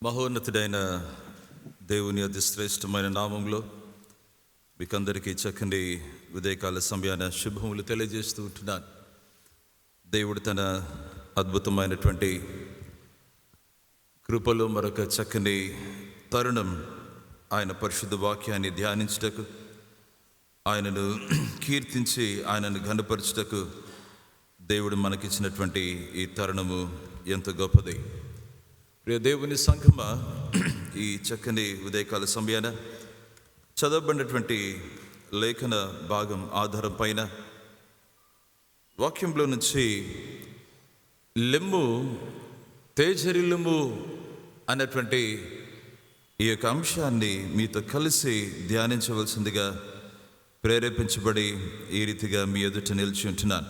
మహోన్నతుడైన దేవుని అతి శ్రేష్టమైన నామంలో మీకందరికీ చక్కని ఉదయకాల సమయాన శుభములు తెలియజేస్తూ ఉంటున్నాను. దేవుడు తన అద్భుతమైనటువంటి కృపలో మరొక చక్కని తరుణం ఆయన పరిశుద్ధ వాక్యాన్ని ధ్యానించుటకు, ఆయనను కీర్తించి ఆయనను ఘనపరచుటకు దేవుడు మనకిచ్చినటువంటి ఈ తరుణము ఎంత గొప్పది. ప్రియ దేవుని సంఘమా, ఈ చక్కని ఉదయకాల సమయాన చదవబడినటువంటి లేఖన భాగం ఆధారం పైన వాక్యంలో నుంచి లెమ్ము తేజరిల్లుము అన్నటువంటి ఈ యొక్క అంశాన్ని మీతో కలిసి ధ్యానించవలసిందిగా ప్రేరేపించబడి ఈ రీతిగా మీ ఎదుట నిలిచి ఉంటున్నాను.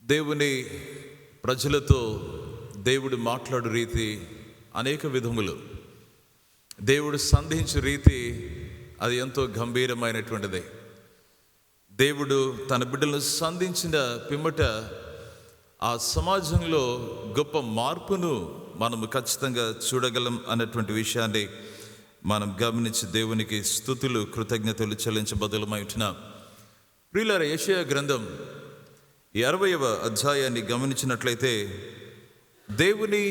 దేవుని ప్రజలతో దేవుడు మాట్లాడు రీతి అనేక విధములు, దేవుడు సంధించు రీతి అది ఎంతో గంభీరమైనటువంటిది. దేవుడు తన బిడ్డలను సంధించిన పిమ్మట ఆ సమాజంలో గొప్ప మార్పును మనము ఖచ్చితంగా చూడగలం అన్నటువంటి విషయాన్ని మనం గమనించి దేవునికి స్తుతులు కృతజ్ఞతలు చెల్లించబదులమై ఉంటున్నాం. ప్రియులారా, యెషయా గ్రంథం 60వ అధ్యాయాన్ని గమనించినట్లయితే దేవుని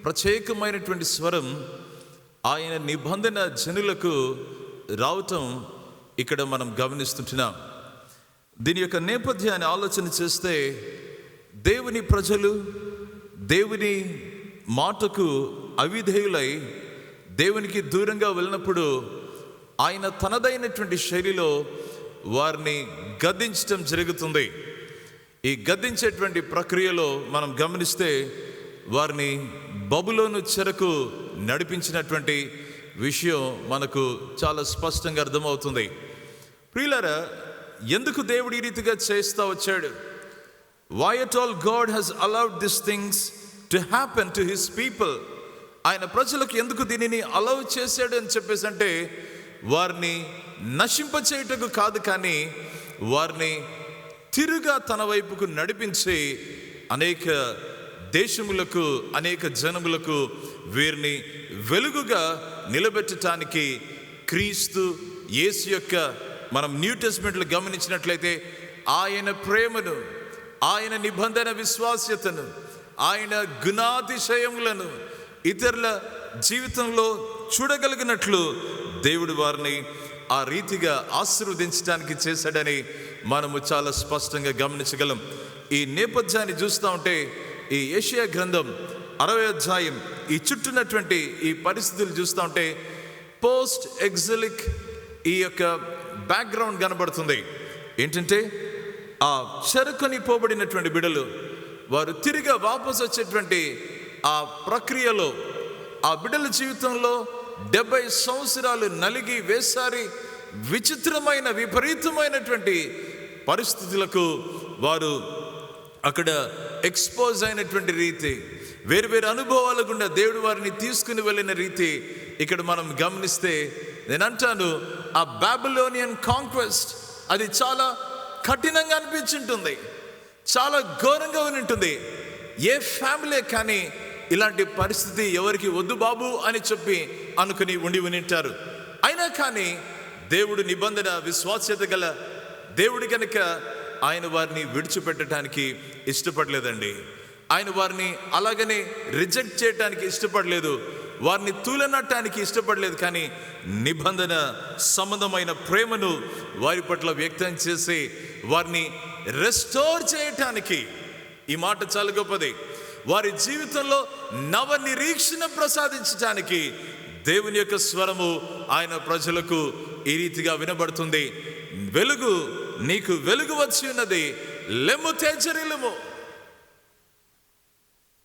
ప్రత్యేకమైనటువంటి స్వరం ఆయన నిబంధన జనులకు రావటం ఇక్కడ మనం గమనిస్తుంటున్నాం. దీని యొక్క నేపథ్యాన్ని ఆలోచన చేస్తే దేవుని ప్రజలు దేవుని మాటకు అవిధేయులై దేవునికి దూరంగా వెళ్ళినప్పుడు ఆయన తనదైనటువంటి శైలిలో వారిని గద్దించడం జరుగుతుంది. ఈ గద్దించేటువంటి ప్రక్రియలో మనం గమనిస్తే వారిని బబులోను చెరకు నడిపించినటువంటి విషయం మనకు చాలా స్పష్టంగా అర్థమవుతుంది. ప్రియులారా, ఎందుకు దేవుడు ఈ రీతిగా చేస్తూ వచ్చాడు? Why at all God has allowed these things to happen to his people? ఆయన ప్రజలకు ఎందుకు దీనిని అలౌ చేశాడు అని చెప్పేసి అంటే వారిని నశింపచేయుటకు కాదు, కానీ వారిని తిరుగా తన వైపుకు నడిపించి అనేక దేశములకు అనేక జనములకు వీరిని వెలుగుగా నిలబెట్టడానికి క్రీస్తు యేసు యొక్క మనం న్యూ టెస్టమెంట్లో గమనించినట్లయితే ఆయన ప్రేమను, ఆయన నిబంధన విశ్వాస్యతను, ఆయన గుణాతిశయములను ఇతరుల జీవితంలో చూడగలిగినట్లు దేవుడు వారిని ఆ రీతిగా ఆశీర్వదించడానికి చేశాడని మనము చాలా స్పష్టంగా గమనించగలం. ఈ నేపథ్యాన్ని చూస్తూ ఉంటే ఈ యెషయా గ్రంథం 60వ అధ్యాయం ఈ చుట్టూనటువంటి ఈ పరిస్థితులు చూస్తూ ఉంటే పోస్ట్ ఎగ్జిలిక్ ఈ యొక్క బ్యాక్గ్రౌండ్ కనబడుతుంది. ఏంటంటే ఆ చెరకొని పోబడినటువంటి బిడ్డలు వారు తిరిగి వాపసు వచ్చేటువంటి ఆ ప్రక్రియలో ఆ బిడ్డల జీవితంలో 70 సంవత్సరాలు నలిగి వేసారి విచిత్రమైన విపరీతమైనటువంటి పరిస్థితులకు వారు అక్కడ ఎక్స్పోజ్ అయినటువంటి రీతి, వేరు అనుభవాల గుండా దేవుడు వారిని తీసుకుని వెళ్ళిన రీతి ఇక్కడ మనం గమనిస్తే నేను అంటాను, ఆ బాబిలోనియన్ కాంక్వెస్ట్ అది చాలా కఠినంగా అనిపించుంటుంది, చాలా ఘోరంగా ఉంటుంది. ఏ ఫ్యామిలీ కానీ ఇలాంటి పరిస్థితి ఎవరికి వద్దు బాబు అని చెప్పి అనుకుని ఉండింటారు. అయినా కానీ దేవుడు నిబంధన విశ్వాస్యత గల దేవుడు కనుక ఆయన వారిని విడిచిపెట్టడానికి ఇష్టపడలేదండి. ఆయన వారిని అలాగనే రిజెక్ట్ చేయడానికి ఇష్టపడలేదు, వారిని తూలనట్టానికి ఇష్టపడలేదు, కానీ నిబంధన సంబంధమైన ప్రేమను వారి పట్ల వ్యక్తం చేసి వారిని రెస్టోర్ చేయటానికి, ఈ మాట చాలా గొప్పది, వారి జీవితంలో నవ నిరీక్షణ ప్రసాదించడానికి దేవుని యొక్క స్వరము ఆయన ప్రజలకు ఈ రీతిగా వినబడుతుంది. వెలుగు, నీకు వెలుగు వచ్చి ఉన్నది, లెమ్ము తేజరిల్లుము.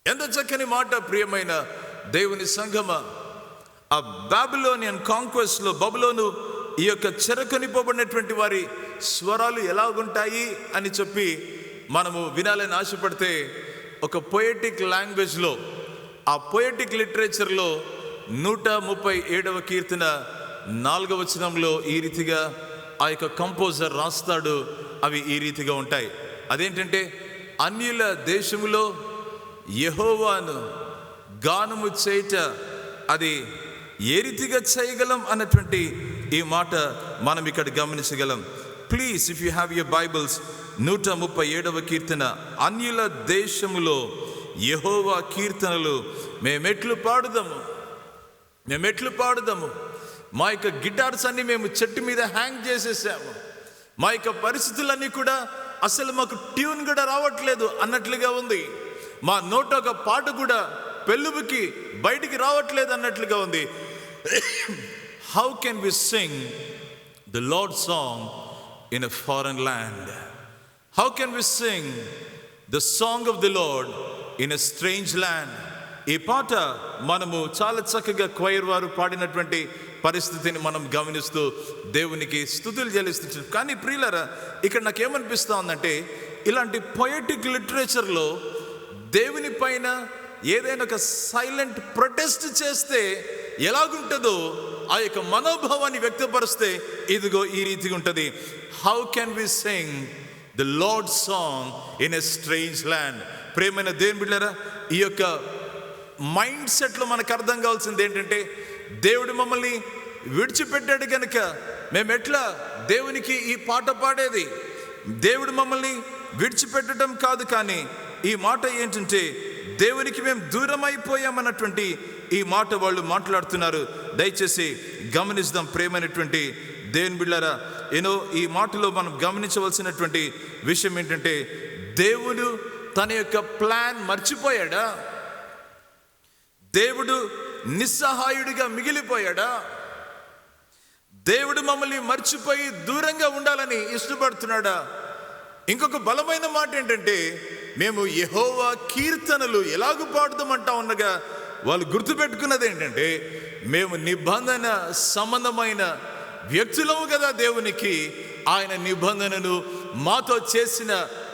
ఎంత చక్కని మాట ప్రియమైన దేవుని సంఘమా. ఆ బాబిలోనియన్ కాంక్వెస్ట్ లో బబులోను ఈ యొక్క చెరకొనిపోబడినటువంటి వారి స్వరాలు ఎలాగుంటాయి అని చెప్పి మనము వినాలని ఆశపడితే ఒక పొయటిక్ లాంగ్వేజ్లో, ఆ పొయటిక్ లిటరేచర్లో 137వ కీర్తన 4వ వచనంలో ఈ రీతిగా ఆ యొక్క కంపోజర్ రాస్తాడు. అవి ఈ రీతిగా ఉంటాయి. అదేంటంటే, అన్యుల దేశములో యెహోవాను గానము చేయుట అది ఏ రీతిగా చేయగలం అన్నటువంటి ఈ మాట మనం ఇక్కడ గమనించగలం. Please if you have your bibles 137వ కీర్తన, అన్యుల దేశములో యెహోవా కీర్తనలు మేమెట్లు పాడుదాము. మా యొక్క గిటార్స్ అన్ని మేము చెట్టు మీద హ్యాంగ్ చేసేసాము. మా యొక్క పరిస్థితులన్నీ కూడా అసలు మాకు ట్యూన్ కూడా రావట్లేదు అన్నట్లుగా ఉంది. మా నోట ఒక పాట కూడా పెళ్ళుబుకి బయటికి రావట్లేదు అన్నట్లుగా ఉంది. How can we sing the lord song in a foreign land? How can we sing the song of the lord in a strange land? ఈ పాట మనము చాలా చక్కగా క్వైర్ వారు పాడినటువంటి పరిస్థితిని మనం గమనిస్తూ దేవునికి స్తుతులు చెల్లిస్తున్నాం. కానీ ప్రియులారా, ఇక్కడ నాకేమనిపిస్తూ ఉందంటే, ఇలాంటి పొయటిక్ లిటరేచర్లో దేవుని పైన ఏదైనా ఒక సైలెంట్ ప్రొటెస్ట్ చేస్తే ఎలాగుంటుందో ఆ యొక్క మనోభావాన్ని వ్యక్తపరిస్తే ఇదిగో ఈ రీతిగా ఉంటుంది. How can we sing the lord song in a strange land? ప్రియమైన దేవుని బిడ్డలారా, ఈ యొక్క మైండ్ సెట్లో మనకు అర్థం కావాల్సింది ఏంటంటే, దేవుడు మమ్మల్ని విడిచిపెట్టాడు కనుక మేము ఎట్లా దేవునికి ఈ పాట పాడేది? దేవుడు మమ్మల్ని విడిచిపెట్టడం కాదు, కానీ ఈ మాట ఏంటంటే దేవునికి మేము దూరం అయిపోయామన్నటువంటి ఈ మాట వాళ్ళు మాట్లాడుతున్నారు. దయచేసి గమనిద్దాం ప్రేమైనటువంటి దేవుని బిడ్డలారా. ఈ మాటలో మనం గమనించవలసినటువంటి విషయం ఏంటంటే, దేవుడు తన యొక్క ప్లాన్ మర్చిపోయాడా? దేవుడు నిస్సహాయుడిగా మిగిలిపోయాడా? దేవుడు మమ్మల్ని మర్చిపోయి దూరంగా ఉండాలని ఇష్టపడుతున్నాడా? ఇంకొక బలమైన మాట ఏంటంటే, మేము యెహోవా కీర్తనలు ఎలాగూ పాడుదామంటా ఉండగా వాళ్ళు గుర్తుపెట్టుకున్నది ఏంటంటే, మేము నిబంధన సంబంధమైన వ్యక్తులము కదా దేవునికి. ఆయన నిబంధనను మాతో చేసిన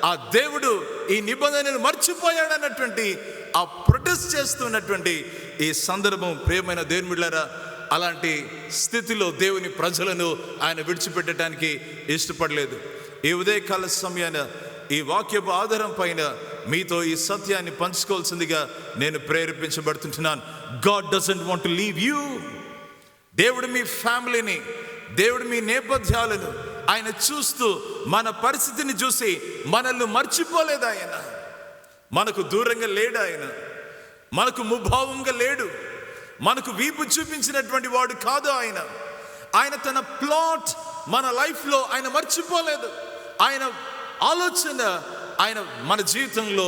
ఆ దేవుడు ఈ నిబంధనను మర్చిపోయాడన్నటువంటి ఆ ప్రొటెస్ట్ చేస్తున్నటువంటి ఈ సందర్భం ప్రియమైన దేవుని బిడ్డలారా, అలాంటి స్థితిలో దేవుని ప్రజలను ఆయన విడిచిపెట్టడానికి ఇష్టపడలేదు. ఈ ఉదయకాల సమయాన ఈ వాక్యపు ఆధారం పైన మీతో ఈ సత్యాన్ని పంచుకోవాల్సిందిగా నేను ప్రేరేపించబడుతుంటున్నాను. God doesn't want to leave you. దేవుడు మీ ఫ్యామిలీని, దేవుడు మీ నేపథ్యాలను ఆయన చూస్తూ, మన పరిస్థితిని చూసి మనల్ని మర్చిపోలేదు. ఆయన మనకు దూరంగా లేడు. ఆయన మనకు ముభావంగా లేడు. మనకు వీపు చూపించినటువంటి వాడు కాదు. ఆయన తన ప్లాట్ మన లైఫ్లో ఆయన మర్చిపోలేదు. ఆయన ఆలోచన ఆయన మన జీవితంలో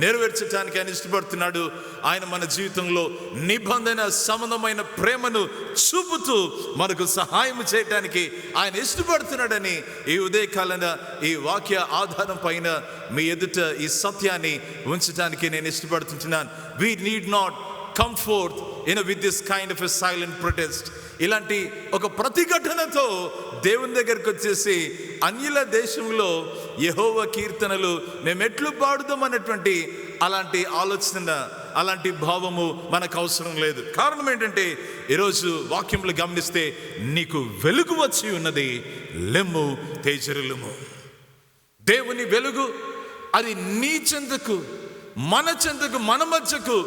నెరవేర్చడానికి ఆయన ఇష్టపడుతున్నాడు. ఆయన మన జీవితంలో నిబంధన సంబంధమైన ప్రేమను చూపుతూ మనకు సహాయం చేయడానికి ఆయన ఇష్టపడుతున్నాడని ఈ ఉదయకాలన ఈ వాక్య ఆధారం పైన మీ ఎదుట ఈ సత్యాన్ని ఉంచడానికి నేను ఇష్టపడుతుంటున్నాను. We need not come forth with this kind of a silent protest. ఇలాంటి ఒక ప్రతిఘటనతో దేవుని దగ్గరకు వచ్చేసి అన్యుల దేశంలో యెహోవా కీర్తనలు మేము ఎట్లు పాడుదాం అన్నటువంటి అలాంటి ఆలోచన, అలాంటి భావము మనకు అవసరం లేదు. కారణం ఏంటంటే, ఈరోజు వాక్యములు గమనిస్తే, నీకు వెలుగు వచ్చి ఉన్నది, లెమ్ము తేజరిల్లుము. దేవుని వెలుగు అది నీ చెంతకు, మన చెంతకు, మన మధ్యకు,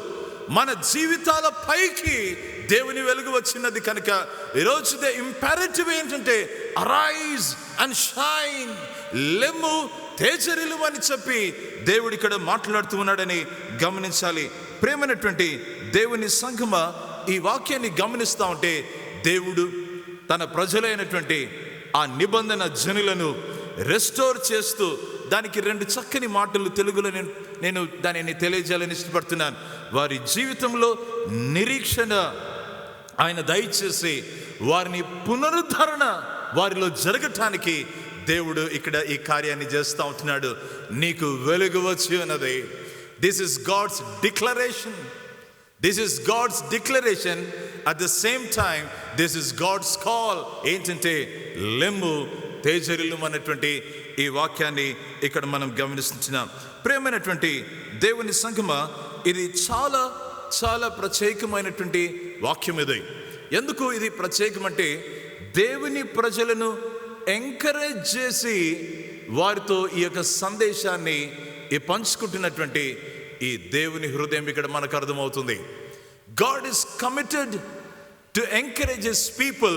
మన జీవితాల పైకి దేవుని వెలుగు వచ్చినది కనుక ఈరోజు ద ఇంపారేటివ్ ఏంటంటే, అరైజ్ అండ్ షైన్, లెమ్ము తేజరిల్లుము అని చెప్పి దేవుడు ఇక్కడ మాట్లాడుతూ ఉన్నాడని గమనించాలి. ప్రేమైనటువంటి దేవుని సంఘమా, ఈ వాక్యాన్ని గమనిస్తూ ఉంటే, దేవుడు తన ప్రజలైనటువంటి ఆ నిబంధన జనులను రెస్టోర్ చేస్తూ, దానికి రెండు చక్కని మాటలు తెలుగులో నేను దానిని తెలియజేయాలని ఇష్టపడుతున్నాను. వారి జీవితంలో నిరీక్షణ ఆయన దయచేసి వారిని పునరుద్ధరణ వారిలో జరగటానికి దేవుడు ఇక్కడ ఈ కార్యాన్ని చేస్తూ ఉంటున్నాడు. నీకు వెలుగు వచ్చి ఉన్నది. This is God's declaration. This is God's declaration. At the same time this is God's call. ఏంటంటే, లెమ్ము తేజరిల్లుము అన్నటువంటి ఈ వాక్యాన్ని ఇక్కడ మనం గమనిస్తున్నాం. ప్రియమైనటువంటి దేవుని సంఘమా, ఇది చాలా చాలా ప్రత్యేకమైనటువంటి వాక్యం. ఇది ఎందుకు ఇది ప్రత్యేకమంటే, దేవుని ప్రజలను ఎంకరేజ్ చేసి వారితో ఈ యొక్క సందేశాన్ని పంచుకుంటున్నటువంటి ఈ దేవుని హృదయం ఇక్కడ మనకు అర్థమవుతుంది. God is committed to encourage his people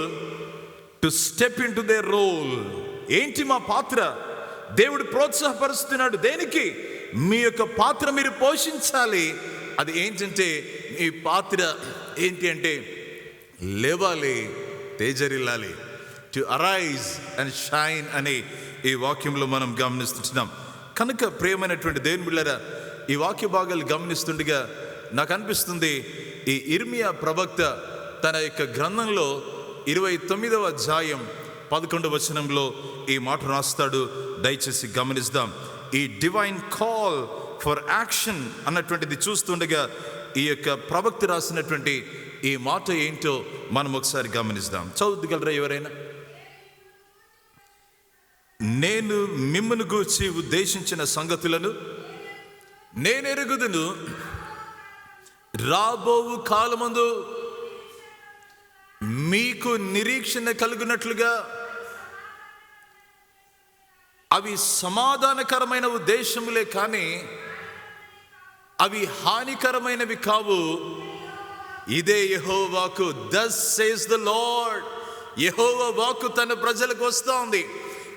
to step into their role. ఏంటి మా పాత్ర? దేవుడు ప్రోత్సాహపరుస్తున్నాడు. దేనికి? మీ యొక్క పాత్ర మీరు పోషించాలి. అది ఏంటంటే, మీ పాత్ర ఏంటి అంటే లేవాలి, తేజరిల్లాలి. టు అరైజ్ అండ్ షైన్ అనే ఈ వాక్యంలో మనం గమనిస్తున్నాం. కనుక ప్రియమైనటువంటి దేవుని బిడ్డలారా, ఈ వాక్య భాగాలు గమనిస్తుండగా నాకు అనిపిస్తుంది, ఈ ఇర్మియా ప్రవక్త తన యొక్క గ్రంథంలో 29వ అధ్యాయం 11వ వచనంలో ఈ మాట రాస్తాడు. దయచేసి గమనిద్దాం. ఈ డివైన్ కాల్ ఫర్ యాక్షన్ అన్నటువంటిది చూస్తుండగా ఈ యొక్క ప్రవక్త రాసినటువంటి ఈ మాట ఏంటో మనం ఒకసారి గమనిద్దాం. చదువుగలరా ఎవరైనా? నేను మిమ్మును గూర్చి ఉద్దేశించిన సంగతులను నేనెరుగుదును, రాబోవు కాలమందు మీకు నిరీక్షణ కలుగునట్లుగా అవి సమాధానకరమైన ఉద్దేశములే కానీ అవి హానికరమైనవి కావు. ఇదే యెహోవా వాక్కు. thus says the Lord. యెహోవా వాక్కు తన ప్రజలకు వస్తూ ఉంది.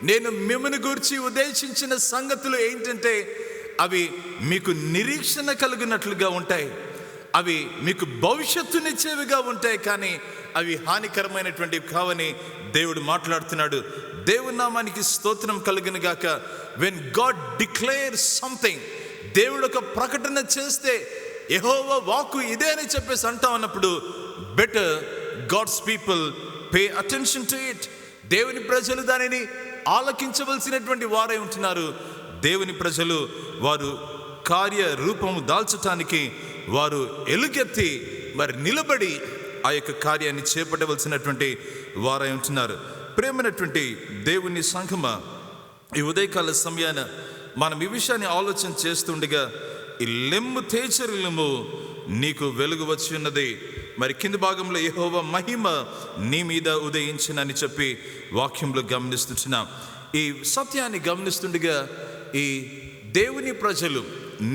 నేను మిమ్మును గూర్చి ఉద్దేశించిన సంగతులు ఏంటంటే అవి మీకు నిరీక్షణ కలిగినట్లుగా ఉంటాయి, అవి మీకు భవిష్యత్తునిచ్చేవిగా ఉంటాయి, కానీ అవి హానికరమైనటువంటివి కావని దేవుడు మాట్లాడుతున్నాడు. దేవుని నామానికి స్తోత్రం కలుగును గాక. వెన్ గాడ్ డిక్లేర్స్ సంథింగ్, దేవుడు ఒక ప్రకటన చేస్తే యెహోవా వాక్కు ఇదే అని చెప్పేసి అంటాం అన్నప్పుడు better God's people pay attention to it. దేవుని ప్రజలు దానిని ఆలకించవలసినటువంటి వారై ఉంటున్నారు. దేవుని ప్రజలు వారు కార్య రూపము దాల్చటానికి వారు ఎలుగెత్తి మరి నిలబడి ఆ యొక్క కార్యాన్ని చేపట్టవలసినటువంటి వారై ఉంటున్నారు. ప్రేమైనటువంటి దేవుని సంఘమా, ఈ ఉదయకాల సమయాన మనం ఈ విషయాన్ని ఆలోచన చేస్తుండగా ఈ లెమ్ము తేజరిల్లుము, నీకు వెలుగు వచ్చి ఉన్నది. మరి కింది భాగంలో యెహోవా మహిమ నీ మీద ఉదయించినని చెప్పి వాక్యంలో గమనిస్తున్నాం. ఈ సత్యాన్ని గమనిస్తుండగా ఈ దేవుని ప్రజలు,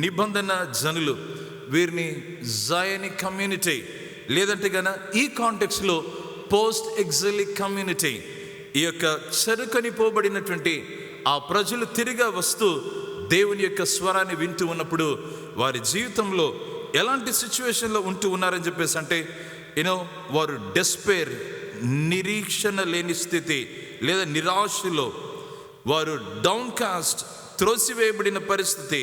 నిబంధన జనులు, వీరిని జయనిక్ కమ్యూనిటీ లేదంటే గన ఈ కాంటెక్స్లో పోస్ట్ ఎగ్జిలిక్ కమ్యూనిటీ, ఈ యొక్క చెరుకని పోబడినటువంటి ఆ ప్రజలు తిరిగా వస్తూ దేవుని యొక్క స్వరాన్ని వింటూ ఉన్నప్పుడు వారి జీవితంలో ఎలాంటి సిచ్యువేషన్లో ఉంటూ ఉన్నారని చెప్పేసి అంటే వారు డెస్పేర్, నిరీక్షణ లేని స్థితి లేదా నిరాశలో, వారు డౌన్ కాస్ట్, త్రోసివేయబడిన పరిస్థితి,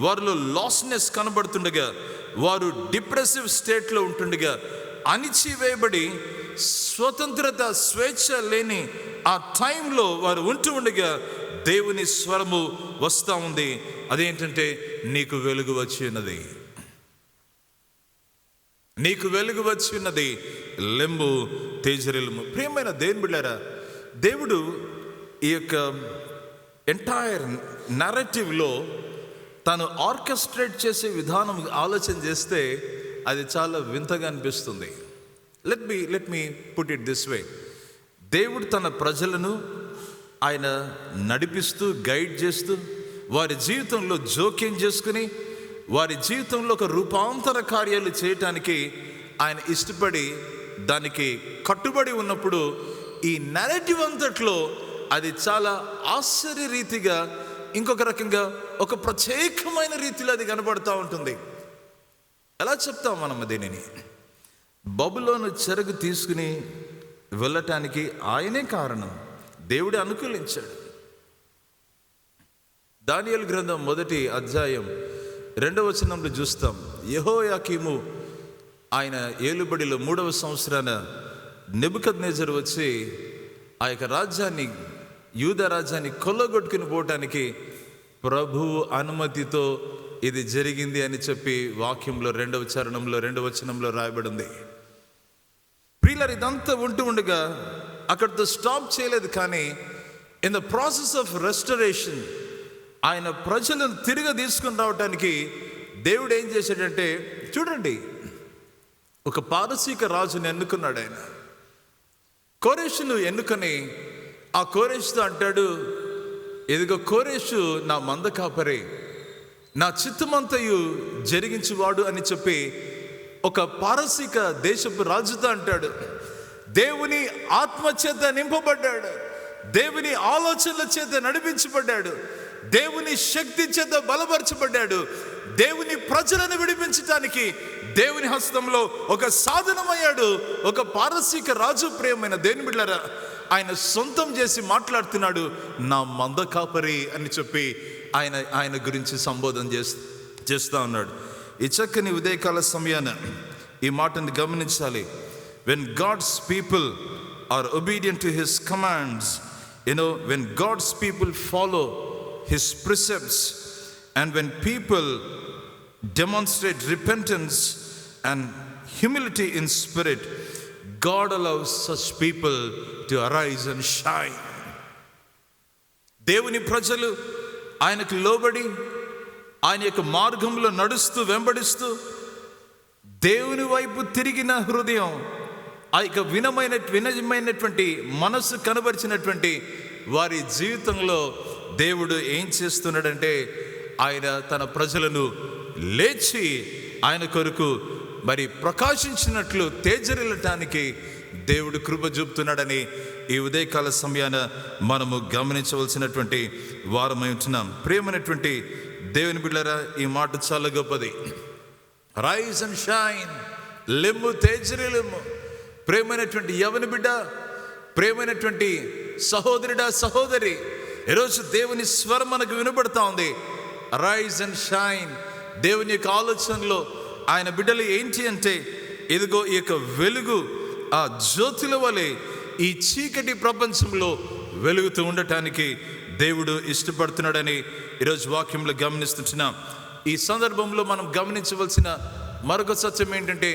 వారిలో లాస్నెస్ కనబడుతుండగా, వారు డిప్రెసివ్ స్టేట్లో ఉంటుండగా, అణిచివేయబడి స్వతంత్రత, స్వేచ్ఛ లేని ఆ టైంలో వారు ఉంటూ ఉండగా దేవుని స్వరము వస్తూ ఉంది. అదేంటంటే నీకు వెలుగు వచ్చి ఉన్నది, నీకు వెలుగు వచ్చి ఉన్నది, లెంబు తేజరిల్లుము. ప్రియమైన దేవుని బిడ్డలారా, దేవుడు ఈ యొక్క ఎంటైర్ నరేటివ్లో తను ఆర్కెస్ట్రేట్ చేసే విధానం ఆలోచన చేస్తే అది చాలా వింతగా అనిపిస్తుంది. Let me put it this way. దేవుడు తన ప్రజలను ఆయన నడిపిస్తూ, గైడ్ చేస్తూ, వారి జీవితంలో జోక్యం చేసుకుని వారి జీవితంలో ఒక రూపాంతర కార్యాలు చేయటానికి ఆయన ఇష్టపడి దానికి కట్టుబడి ఉన్నప్పుడు ఈ నరేటివ్ అంతట్లో అది చాలా ఆశ్చర్య రీతిగా, ఇంకొక రకంగా ఒక ప్రత్యేకమైన రీతిలో అది కనబడుతూ ఉంటుంది. ఎలా చెప్తాం మనం దీనిని? బబులోను చెరకు తీసుకుని వెళ్ళటానికి ఆయనే కారణం, దేవుడే అనుకూలించాడు. దానియేలు గ్రంథం 1వ అధ్యాయం 2వ వచనంలో చూస్తాం. యెహోయాకీము ఆయన ఏలుబడిలో 3వ సంవత్సరాన నెబుకద్నెజరు వచ్చి ఆ యొక్క రాజ్యాన్ని, యూదా రాజ్యాన్ని కొల్లగొట్టుకుని పోవటానికి ప్రభువు అనుమతితో ఇది జరిగింది అని చెప్పి వాక్యంలో 2వ చరణంలో 2వ వచనంలో రాయబడింది. ప్రియులారా, ఇదంతా ఉంటూ ఉండగా అక్కడితో స్టాప్ చేయలేదు, కానీ in the process of restoration ఆయన ప్రజలను తిరిగి తీసుకుని రావటానికి దేవుడు ఏం చేశాడంటే, చూడండి, ఒక పారసీక రాజుని ఎన్నుకున్నాడు ఆయన. కోరేషును ఎన్నుకొని ఆ కోరేషుతో అంటాడు, ఇదిగో కోరేషు నా మంద కాపరి, నా చిత్తమంతయు జరిగించువాడు అని చెప్పి ఒక పారసీక దేశపు రాజుతో అంటాడు, దేవుని ఆత్మ చేత నింపబడ్డాడు, దేవుని ఆలోచనల చేత నడిపించబడ్డాడు, దేవుని శక్తి చేత బలపరచబడ్డాడు, దేవుని ప్రజలను విడిపించటానికి దేవుని హస్తంలో ఒక సాధనమయ్యాడు. ఒక పారసీక రాజు, ప్రియమైన దేవుని బిడ్డలారా, ఆయన సొంతం చేసి మాట్లాడుతున్నాడు, నా మంద కాపరి అని చెప్పి ఆయన గురించి సంబోధన చేస్తూ ఉన్నాడు. ఈ చక్కని ఉదయకాల సమయాన ఈ మాటను గమనించాలి. when God's people are obedient to his commands, when God's people follow his precepts, and when people demonstrate repentance and humility in spirit, God allows such people to arise and shine. దేవుని ప్రజలు ఆయనకు లోబడి ఆయన యొక్క మార్గంలో నడుస్తూ వెంబడిస్తూ దేవుని వైపు తిరిగిన హృదయం, ఆ యొక్క వినయమైనటువంటి మనస్సు కనబరిచినటువంటి వారి జీవితంలో దేవుడు ఏం చేస్తున్నాడంటే, ఆయన తన ప్రజలను లేచి ఆయన కొరకు మరి ప్రకాశించినట్లు తేజరిల్లటానికి దేవుడు కృప చూపుతున్నాడని ఈ ఉదయకాల సమయాన మనము గమనించవలసినటువంటి వారమై ఉంటున్నాం. ప్రియమైనటువంటి దేవుని బిడ్డలారా, ఈ మాట చాలా గొప్పది. రైజ్ అండ్ షైన్, లెమ్ము తేజరిల్లుము. ప్రియమైనటువంటి యవని బిడ్డ, ప్రియమైనటువంటి సహోదరుడా, సహోదరి, ఈరోజు దేవుని స్వరం మనకు వినబడతా ఉంది. Rise and shine. దేవుని యొక్క ఆలోచనలో ఆయన బిడ్డలు ఏంటి అంటే, ఇదిగో ఈ యొక్క వెలుగు ఆ జ్యోతుల వలె ఈ చీకటి ప్రపంచంలో వెలుగుతూ ఉండటానికి దేవుడు ఇష్టపడుతున్నాడని ఈరోజు వాక్యంలో గమనిస్తున్నాం. ఈ సందర్భంలో మనం గమనించవలసిన మరొక సత్యం ఏంటంటే,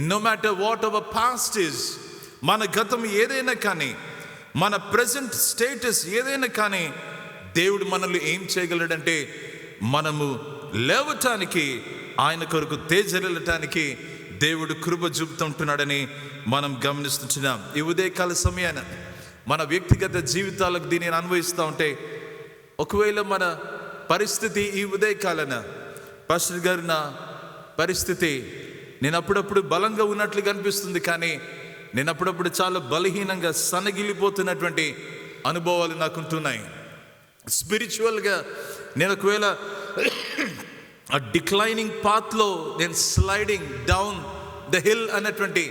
no matter what our past is, మన గతం ఏదైనా కానీ, మన ప్రెజెంట్ స్టేటస్ ఏదైనా కానీ, దేవుడు మనల్ని ఏం చేయగలడంటే, మనము లేవటానికి, ఆయన కొరకు తేజరిల్లటానికి దేవుడు కృప చూపుతుంటున్నాడని మనం గమనిస్తున్నాం. ఈ ఉదయకాల సమయాన మన వ్యక్తిగత జీవితాలకు దీనిని అన్వయిస్తూ ఉంటే, ఒకవేళ మన పరిస్థితి ఈ ఉదయకాలన, పాస్టర్ గారు, నా పరిస్థితి నేను అప్పుడప్పుడు బలంగా ఉన్నట్లుగా అనిపిస్తుంది, కానీ నేను అప్పుడప్పుడు చాలా బలహీనంగా సన్నగిల్లిపోతున్నటువంటి అనుభవాలు నాకు ఉంటున్నాయి. స్పిరిచువల్గా నేను ఒకవేళ ఆ డిక్లైనింగ్ పాత్లో, నేను స్లైడింగ్ డౌన్ ద హిల్ అన్నటువంటి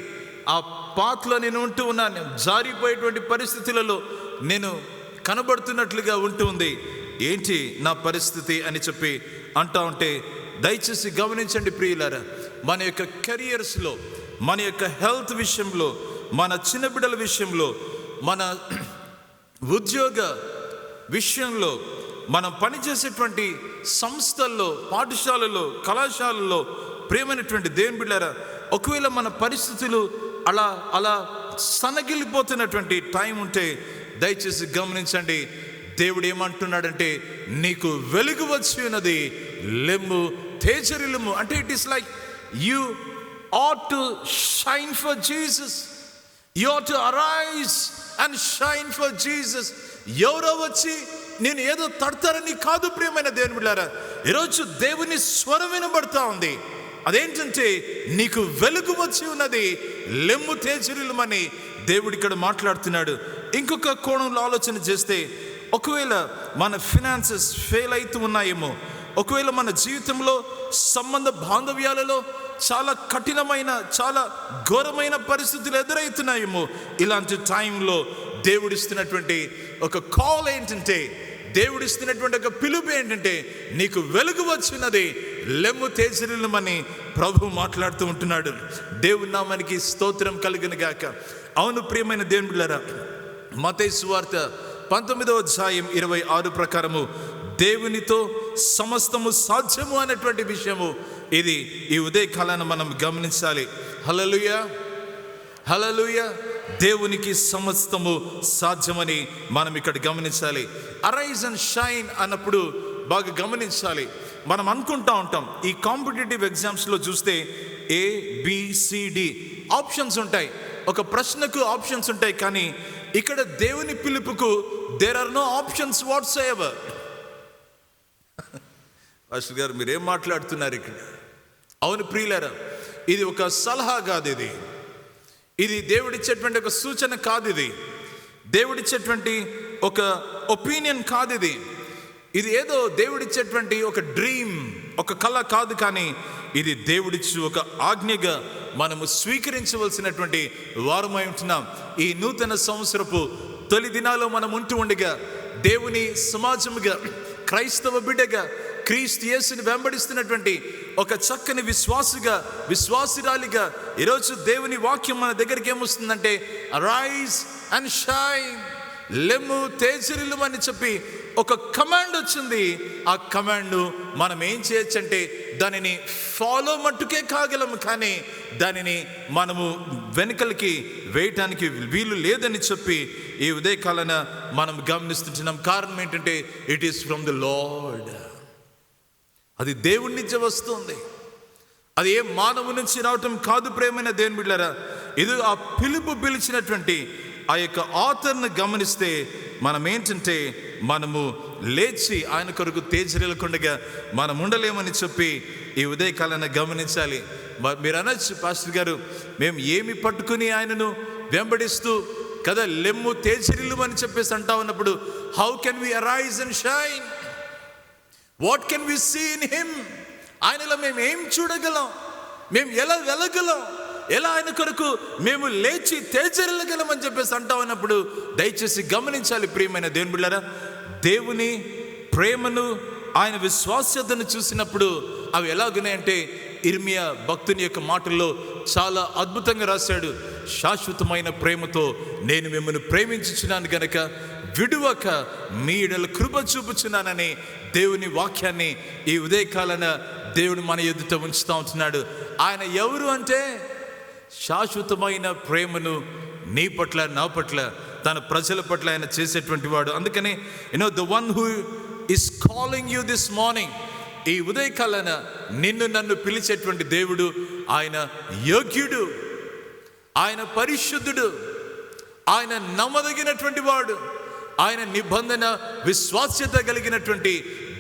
ఆ పాత్లో నేను ఉంటూ ఉన్నాను. జారిపోయేటువంటి పరిస్థితులలో నేను కనబడుతున్నట్లుగా ఉంటుంది. ఏంటి నా పరిస్థితి అని చెప్పి అంటా ఉంటే, దయచేసి గమనించండి ప్రియులారా, మన యొక్క కెరియర్స్లో, మన యొక్క హెల్త్ విషయంలో, మన చిన్న బిడ్డల విషయంలో, మన ఉద్యోగ విషయంలో, మనం పనిచేసేటువంటి సంస్థల్లో, పాఠశాలలో, కళాశాలలో, ప్రియమైనటువంటి దేవుని బిడ్డలారా, ఒకవేళ మన పరిస్థితులు అలా సన్నగిల్లిపోతున్నటువంటి టైం ఉంటే దయచేసి గమనించండి. దేవుడు ఏమంటున్నాడంటే, నీకు వెలుగు వచ్చి ఉన్నది, లెమ్ము తేజరిల్లుము. అంటే it is like you ought to shine for Jesus. You ought to arise and shine for Jesus. ఎవరో వచ్చి నేను ఏదో తడతారని కాదు ప్రియమైన దేవుని బిడ్డలారా, ఈరోజు దేవుని స్వరం వినబడతా ఉంది. అదేంటంటే, నీకు వెలుగు వచ్చి ఉన్నది, లెమ్ము తేజరిల్లుమని దేవుడు ఇక్కడ మాట్లాడుతున్నాడు. ఇంకొక కోణంలో ఆలోచన చేస్తే, ఒకవేళ మన ఫినాన్సెస్ ఫెయిల్ అవుతూ ఉన్నాయేమో, ఒకవేళ మన జీవితంలో సంబంధ బాంధవ్యాలలో చాలా కఠినమైన, చాలా ఘోరమైన పరిస్థితులు ఎదురవుతున్నాయేమో, ఇలాంటి టైంలో దేవుడిస్తున్నటువంటి ఒక కాల్ ఏంటంటే, దేవుడిస్తున్నటువంటి ఒక పిలుపు ఏంటంటే, నీకు వెలుగు వచ్చినది, లెమ్ము తేజరిల్లుమని ప్రభు మాట్లాడుతూ ఉంటున్నాడు. దేవుని నామానికి స్తోత్రం కలుగును గాక. అవును ప్రియమైన దేవుని బిడ్డలారా, మత్తయి సువార్త 19వ అధ్యాయం 26 ప్రకారము దేవునితో సమస్తము సాధ్యము అనేటువంటి విషయము ఇది ఈ ఉదయకాలాన మనం గమనించాలి. హల్లెలూయా, హల్లెలూయా. దేవునికి సమస్తము సాధ్యమని మనం ఇక్కడ గమనించాలి. అరైజ్ అండ్ షైన్ అన్నప్పుడు బాగా గమనించాలి. మనం అనుకుంటా ఉంటాం, ఈ కాంపిటేటివ్ ఎగ్జామ్స్లో చూస్తే ABCD ఆప్షన్స్ ఉంటాయి, ఒక ప్రశ్నకు ఆప్షన్స్ ఉంటాయి. కానీ ఇక్కడ దేవుని పిలుపుకు there are no options whatsoever. Pastor గారు మీరేం మాట్లాడుతున్నారు ఇక్కడ? అవును ప్రియులారా, ఇది ఒక సలహా కాదు, ఇది దేవుడిచ్చేటువంటి ఒక సూచన కాదు, దేవుడిచ్చేటువంటి ఒక ఒపీనియన్ కాదు, ఇది ఏదో దేవుడిచ్చేటువంటి ఒక డ్రీమ్, ఒక కళ కాదు, కానీ ఇది దేవుడిచ్చు ఒక ఆజ్ఞగా మనము స్వీకరించవలసినటువంటి వారమై ఉంటున్నాం. ఈ నూతన సంవత్సరపు తొలి దినాల్లో మనం ఉంటూ ఉండగా దేవుని సమాజముగా, క్రైస్తవ బిడ్డగా, క్రీస్తు యేసుని వెంబడిస్తున్నటువంటి ఒక చక్కని విశ్వాసురాలిగా ఈరోజు దేవుని వాక్యం మన దగ్గరికి ఏమొస్తుందంటే, అరైజ్ అండ్ షైన్, లెమ్ము తేజరిల్లు అని చెప్పి ఒక కమాండ్ వచ్చింది. ఆ కమాండ్ మనం ఏం చేయొచ్చు అంటే దానిని ఫాలో మట్టుకే కాగలము, కానీ దానిని మనము వెనుకలకి వేయటానికి వీలు లేదని చెప్పి ఈ ఉదయకాలన మనం గమనిస్తుంటున్నాం. కారణం ఏంటంటే it is from the lord. అది దేవుడి నుంచి వస్తుంది, అది ఏ మానవు నుంచి రావటం కాదు. ప్రేమైన దేవుని బిడ్డలారా, ఇది ఆ పిలిచినటువంటి ఆ యొక్క ఆథర్ను గమనిస్తే మనం ఏంటంటే మనము లేచి ఆయన కొరకు తేజరిల్లకుండగా మనం ఉండలేమని చెప్పి ఈ ఉదయకాలాన్ని గమనించాలి. మీరు అనొచ్చు, పాస్టర్ గారు మేము ఏమి పట్టుకుని ఆయనను వెంబడిస్తూ కదా లెమ్ము తేజరిల్లు అని చెప్పేసి అంటా ఉన్నప్పుడు, how can we arise and shine, what can we see in him? ఆయనలో మేము ఏం చూడగలం, మేము ఎలా వెళ్ళగలం, ఎలా ఆయన కొరకు మేము లేచి తేజరిల్లగలమని చెప్పేసి అంటా ఉన్నప్పుడు దయచేసి గమనించాలి ప్రియమైన దేవుని బిడ్డలారా, దేవుని ప్రేమను, ఆయన విశ్వాస్యతను చూసినప్పుడు అవి ఎలాగున్నాయంటే, ఇర్మియా భక్తుని యొక్క మాటల్లో చాలా అద్భుతంగా రాశాడు. శాశ్వతమైన ప్రేమతో నేను మిమ్మల్ని ప్రేమించుచున్నాను గనక విడువక మీ యెడల కృప చూపుచున్నానని దేవుని వాక్యాన్ని ఈ ఉదయకాలన దేవుడు మన ఎదుట ఉంచుతూ ఉంటున్నాడు. ఆయన ఎవరు అంటే, శాశ్వతమైన ప్రేమను నీ పట్ల, నా పట్ల, తన ప్రజల పట్ల ఆయన చేసేటువంటి వాడు. అందుకని the one who is calling you this morning, ఈ ఉదయకాలన నిన్ను నన్ను పిలిచేటువంటి దేవుడు ఆయన యోగ్యుడు, ఆయన పరిశుద్ధుడు, ఆయన నమ్మదగినటువంటి వాడు, ఆయన నిబంధన విశ్వాస్యత కలిగినటువంటి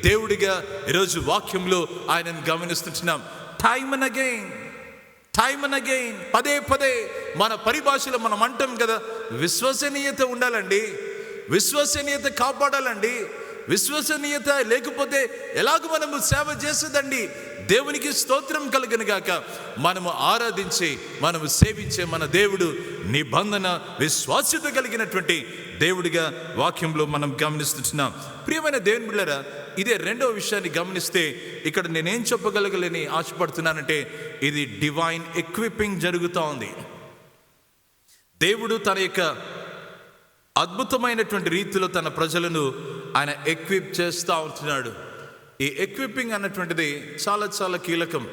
దేవుడిగా ఈరోజు వాక్యంలో ఆయనను గమనిస్తున్నాం. టైమ్ అండ్ అగైన్ పదే మన పరిభాషలో మనం అంటాం కదా, విశ్వసనీయత ఉండాలండి, విశ్వసనీయత కాపాడాలండి, విశ్వసనీయత లేకపోతే ఎలాగ మనము సేవ చేసేదండి. దేవునికి స్తోత్రం కలుగును గాక. మనము ఆరాధించే, మనము సేవించే మన దేవుడు నిబంధన విశ్వాస్యత కలిగినటువంటి దేవుడిగా వాక్యంలో మనం గమనిస్తున్నాం. ప్రియమైన దేవుని బిడ్డలారా, ఇదే రెండవ విషయాన్ని గమనిస్తే ఇక్కడ నేనేం చెప్పగలగలని ఆశపడుతున్నానంటే, ఇది డివైన్ ఎక్విపింగ్ జరుగుతూ ఉంది. దేవుడు తన యొక్క అద్భుతమైనటువంటి రీతిలో తన ప్రజలను ఆయన ఎక్విప్ చేస్తూ ఉంటున్నాడు. ఈ ఎక్విపింగ్ అన్నటువంటిది చాలా చాలా కీలకం.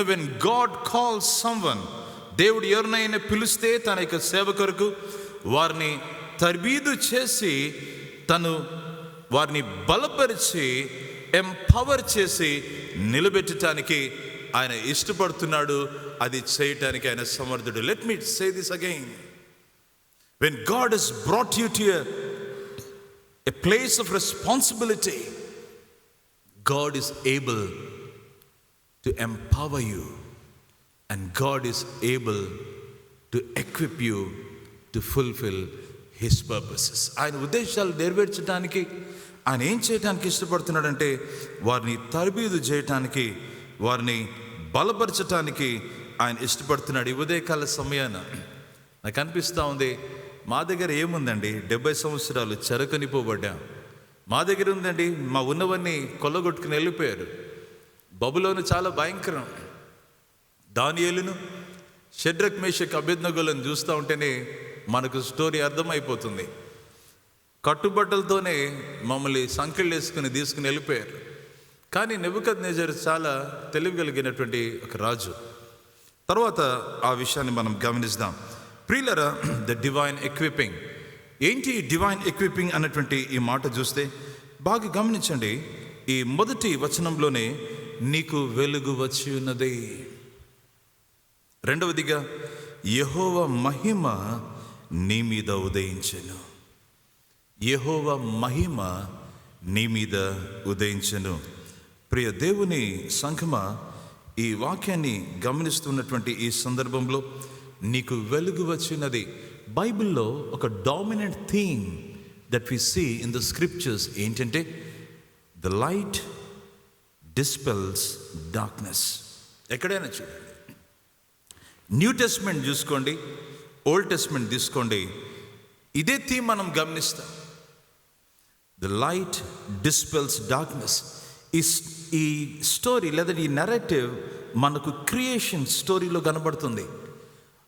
వెన్ గాడ్ కాల్స్ సమ్వన్, దేవుడు ఎవరినైనా పిలిస్తే తన యొక్క సేవ కొరకు వారిని తర్బీదు చేసి, తను వారిని బలపరిచి, ఎంపవర్ చేసి నిలబెట్టడానికి ఆయన ఇష్టపడుతున్నాడు. అది చేయటానికి ఆయన సమర్థుడు. Let me say this again. When God has brought you to a place of responsibility, God is able to empower you, and God is able to equip you to fulfill His purposes. ఆయన ఉద్దేశాలు నెరవేర్చడానికి ఆయన ఏం చేయడానికి ఇష్టపడుతున్నాడంటే, వారిని తర్బీదు చేయటానికి, వారిని బలపరచటానికి ఆయన ఇష్టపడుతున్నాడు. ఈ ఉదయకాల సమయాన నాకు అనిపిస్తూ ఉంది, మా దగ్గర ఏముందండి, 70 సంవత్సరాలు చెరకనిపోబడ్డాం. మా దగ్గర ఉందండి, మా ఉన్నవన్నీ కొల్లగొట్టుకుని వెళ్ళిపోయారు. బబులోను చాలా భయంకరం. దానియేలును, షడ్రక్, మేషక్, అబేద్నెగోలను చూస్తూ ఉంటేనే మనకు స్టోరీ అర్థమైపోతుంది. కట్టుబట్టలతోనే మమ్మల్ని సంకెళ్ళు వేసుకుని తీసుకుని వెళ్ళిపోయారు. కానీ నెబుకద్నెజరు చాలా తెలివి కలిగినటువంటి ఒక రాజు. తర్వాత ఆ విషయాన్ని మనం గమనిద్దాం. ప్రియులరా, ద డివైన్ ఎక్విపింగ్ ఏంటి? డివైన్ ఎక్విపింగ్ అన్నటువంటి ఈ మాట చూస్తే బాగా గమనించండి. ఈ మొదటి వచనంలోనే నీకు వెలుగు వచ్చి ఉన్నది. రెండవదిగా యెహోవా మహిమ నీ మీద ఉదయించెను. యెహోవా మహిమ నీ మీద ఉదయించెను. ప్రియ దేవుని సంఘమా, ఈ వాక్యాన్ని గమనిస్తున్నటువంటి ఈ సందర్భంలో నీకు వెలుగు వచ్చినది. బైబిల్లో ఒక dominant theme that we see in the scriptures ఏంటంటే ద లైట్ డిస్పెల్స్ డార్క్నెస్. ఎక్కడైనా చూడండి, న్యూ టెస్ట్మెంట్ చూసుకోండి, ఓల్డ్ టెస్ట్మెంట్ తీసుకోండి, ఇదే థీమ్ మనం గమనిస్తాం. The light dispels darkness. ఈ స్టోరీ లేదా ఈ నెరేటివ్ మనకు క్రియేషన్ స్టోరీలో కనబడుతుంది.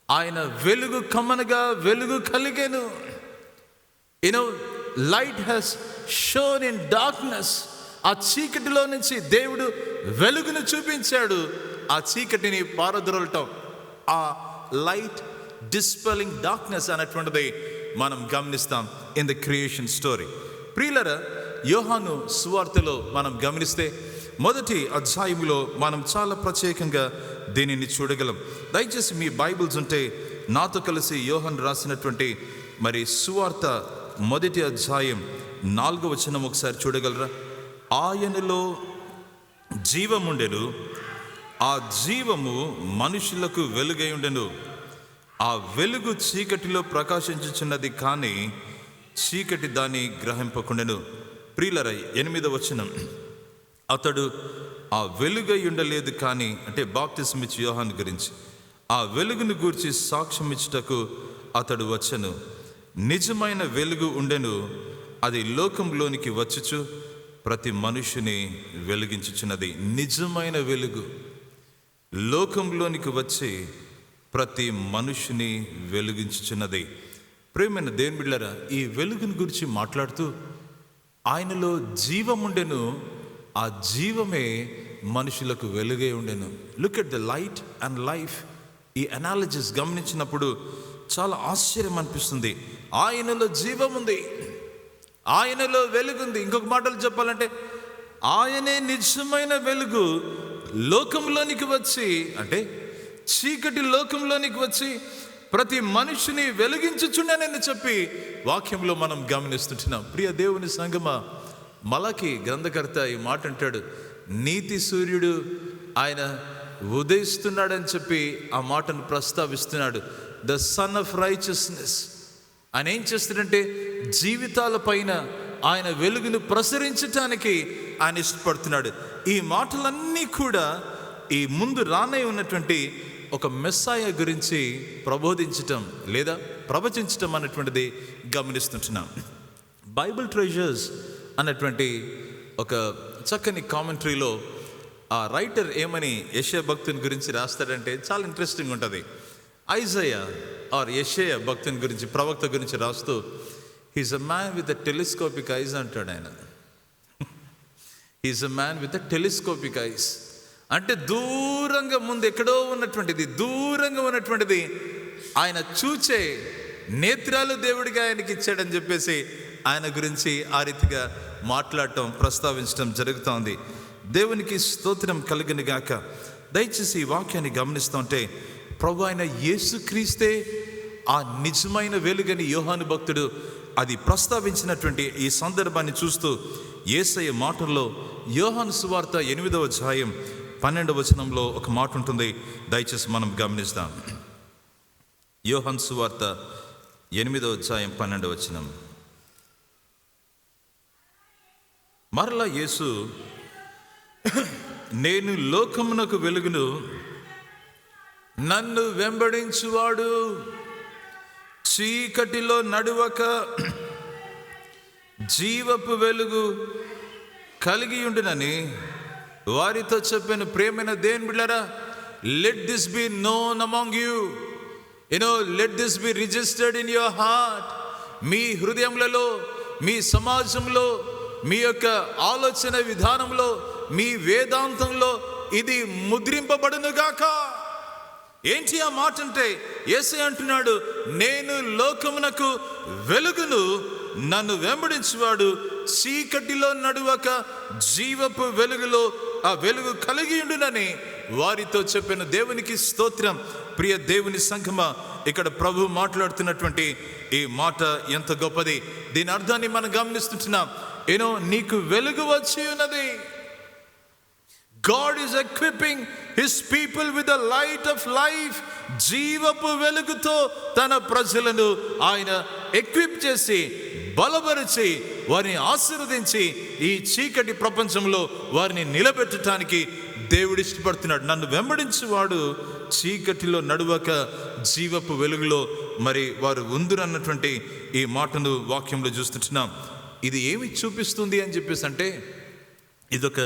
ఆయన వెలుగు కమ్మనగా వెలుగు కలిగెను. Light has shone in darkness. ఆ చీకటిలో నుంచి దేవుడు వెలుగును చూపించాడు, ఆ చీకటిని పారద్రోలటం. ఆ లైట్ డిస్పెలింగ్ డార్క్నెస్ అనేటువంటిది మనం గమనిస్తాం ఇన్ ద క్రియేషన్ స్టోరీ. ప్రియులారా, యోహాను సువార్తలో మనం గమనిస్తే మొదటి అధ్యాయంలో మనం చాలా ప్రత్యేకంగా దీనిని చూడగలం. దయచేసి మీ బైబిల్స్ ఉంటే నాతో కలిసి యోహాను రాసినటువంటి మరి సువార్త మొదటి అధ్యాయం 4వ వచనం ఒకసారి చూడగలరా? ఆయనలో జీవముండెను, ఆ జీవము మనుషులకు వెలుగై ఉండెను, ఆ వెలుగు చీకటిలో ప్రకాశించుచున్నది, కానీ చీకటి దాన్ని గ్రహింపకుండెను. ప్రియులారా, 8వ వచనం, అతడు ఆ వెలుగై ఉండలేదు కానీ, అంటే బాప్తిస్మ ఇచ్చే యోహాను గురించి, ఆ వెలుగును గూర్చి సాక్ష్యం ఇచ్చుటకు అతడు వచ్చెను. నిజమైన వెలుగు ఉండెను, అది లోకంలోనికి వచ్చుచు ప్రతి మనుషుని వెలిగించుచున్నది. నిజమైన వెలుగు లోకంలోనికి వచ్చి ప్రతి మనుషుని వెలిగించుచున్నది. ప్రియమైన దేవుని బిడ్డలారా, ఈ వెలుగుని గురించి మాట్లాడుతూ ఆయనలో జీవముండెను, ఆ జీవమే మనుషులకు వెలుగై ఉండెను. Look at the light and life. ఈ అనాలజీస్ గమనించినప్పుడు చాలా ఆశ్చర్యం అనిపిస్తుంది. ఆయనలో జీవం ఉంది, ఆయనలో వెలుగుంది. ఇంకొక మాటలు చెప్పాలంటే ఆయనే నిజమైన వెలుగు లోకంలోనికి వచ్చి, అంటే చీకటి లోకంలోనికి వచ్చి ప్రతి మనిషిని వెలిగించుచున్నానని చెప్పి వాక్యంలో మనం గమనిస్తుంటున్నాం. ప్రియ దేవుని సంగమా, మలకి గ్రంథకర్త ఈ మాట అంటాడు, నీతి సూర్యుడు ఆయన ఉదయిస్తున్నాడని చెప్పి ఆ మాటను ప్రస్తావిస్తున్నాడు. The son of righteousness. ఆయన ఏం చేస్తాడంటే జీవితాల పైన ఆయన వెలుగును ప్రసరించటానికి ఆయన ఇష్టపడుతున్నాడు. ఈ మాటలన్నీ కూడా ఈ ముందు రానే ఉన్నటువంటి ఒక మెస్సాయ గురించి ప్రబోధించటం లేదా ప్రవచించటం అనేటువంటిది గమనిస్తుంటున్నాం. బైబిల్ ట్రెజర్స్ అన్నటువంటి ఒక చక్కని కామెంటరీలో ఆ రైటర్ ఏమని యెషయా భక్తుని గురించి రాస్తాడంటే చాలా ఇంట్రెస్టింగ్ ఉంటుంది. ఐజయా ఆర్ యెషయా భక్తుని గురించి, ప్రవక్త గురించి రాస్తూ, he's a man with a telescopic ice అంటాడు ఆయన. He's a man with a telescopic ice అంటే దూరంగా ముందు ఎక్కడో ఉన్నటువంటిది ఆయన చూచే నేత్రాలు దేవుడిగా ఆయనకి ఇచ్చాడని చెప్పేసి ఆయన గురించి ఆ రీతిగా మాట్లాడటం, ప్రస్తావించడం జరుగుతోంది. దేవునికి స్తోత్రం కలుగును గాక. దయచేసి ఈ వాక్యాన్ని గమనిస్తూ ఉంటే ప్రభు అయిన యేసుక్రీస్తే ఆ నిజమైన వెలుగని యోహాను భక్తుడు అది ప్రస్తావించినటువంటి ఈ సందర్భాన్ని చూస్తూ యేసయ్య మాటల్లో యోహాను సువార్త 8వ అధ్యాయం 12వ వచనంలో ఒక మాట ఉంటుంది. దయచేసి మనం గమనిస్తాం. యోహాను సువార్త 8వ అధ్యాయం 12వ వచనం. మరలా యేసు, నేను లోకమునకు వెలుగును, నన్ను వెంబడించువాడు చీకటిలో నడువక జీవపు వెలుగు కలిగి ఉండునని వారితో చెప్పాను. ప్రియమైన దేవుని బిడ్డలారా, let this be known among you. Let this be registered in your heart. మీ హృదయములలో, మీ సమాజంలో, మీ యొక్క ఆలోచన విధానంలో, మీ వేదాంతంలో ఇది ముద్రింపబడునుగాక. ఏంటి ఆ మాట అంటే, యేసయ్య అంటున్నాడు, నేను లోకమునకు వెలుగును, నన్ను వెంబడించువాడు చీకటిలో నడువక జీవపు వెలుగులో ఆ వెలుగు కలిగి ఉండునని వారితో చెప్పిన. దేవునికి స్తోత్రం. ప్రియ దేవుని సంఘమా, ఇక్కడ ప్రభు మాట్లాడుతున్నటువంటి ఈ మాట ఎంత గొప్పది. దీని అర్థాన్ని మనం గమనిస్తుంటున్నాం. నీకు వెలుగు వచ్చి ఉన్నది. God is equipping his people with the light of life. జీవపు వెలుగుతో తన ప్రజలను ఆయన ఎక్విప్ చేసి బలపరిచి వారిని ఆశీర్వదించి ఈ చీకటి ప్రపంచంలో వారిని నిలబెట్టడానికి దేవుడు ఇష్టపడుతున్నాడు. నన్ను వెంబడించువాడు చీకటిలో నడువక జీవపు వెలుగులో మరి వారు ఉందురన్నటువంటి ఈ మాటను వాక్యంలో చూస్తున్నాం. ఇది ఏమి చూపిస్తుంది అని చెప్పేసి అంటే, ఇదొక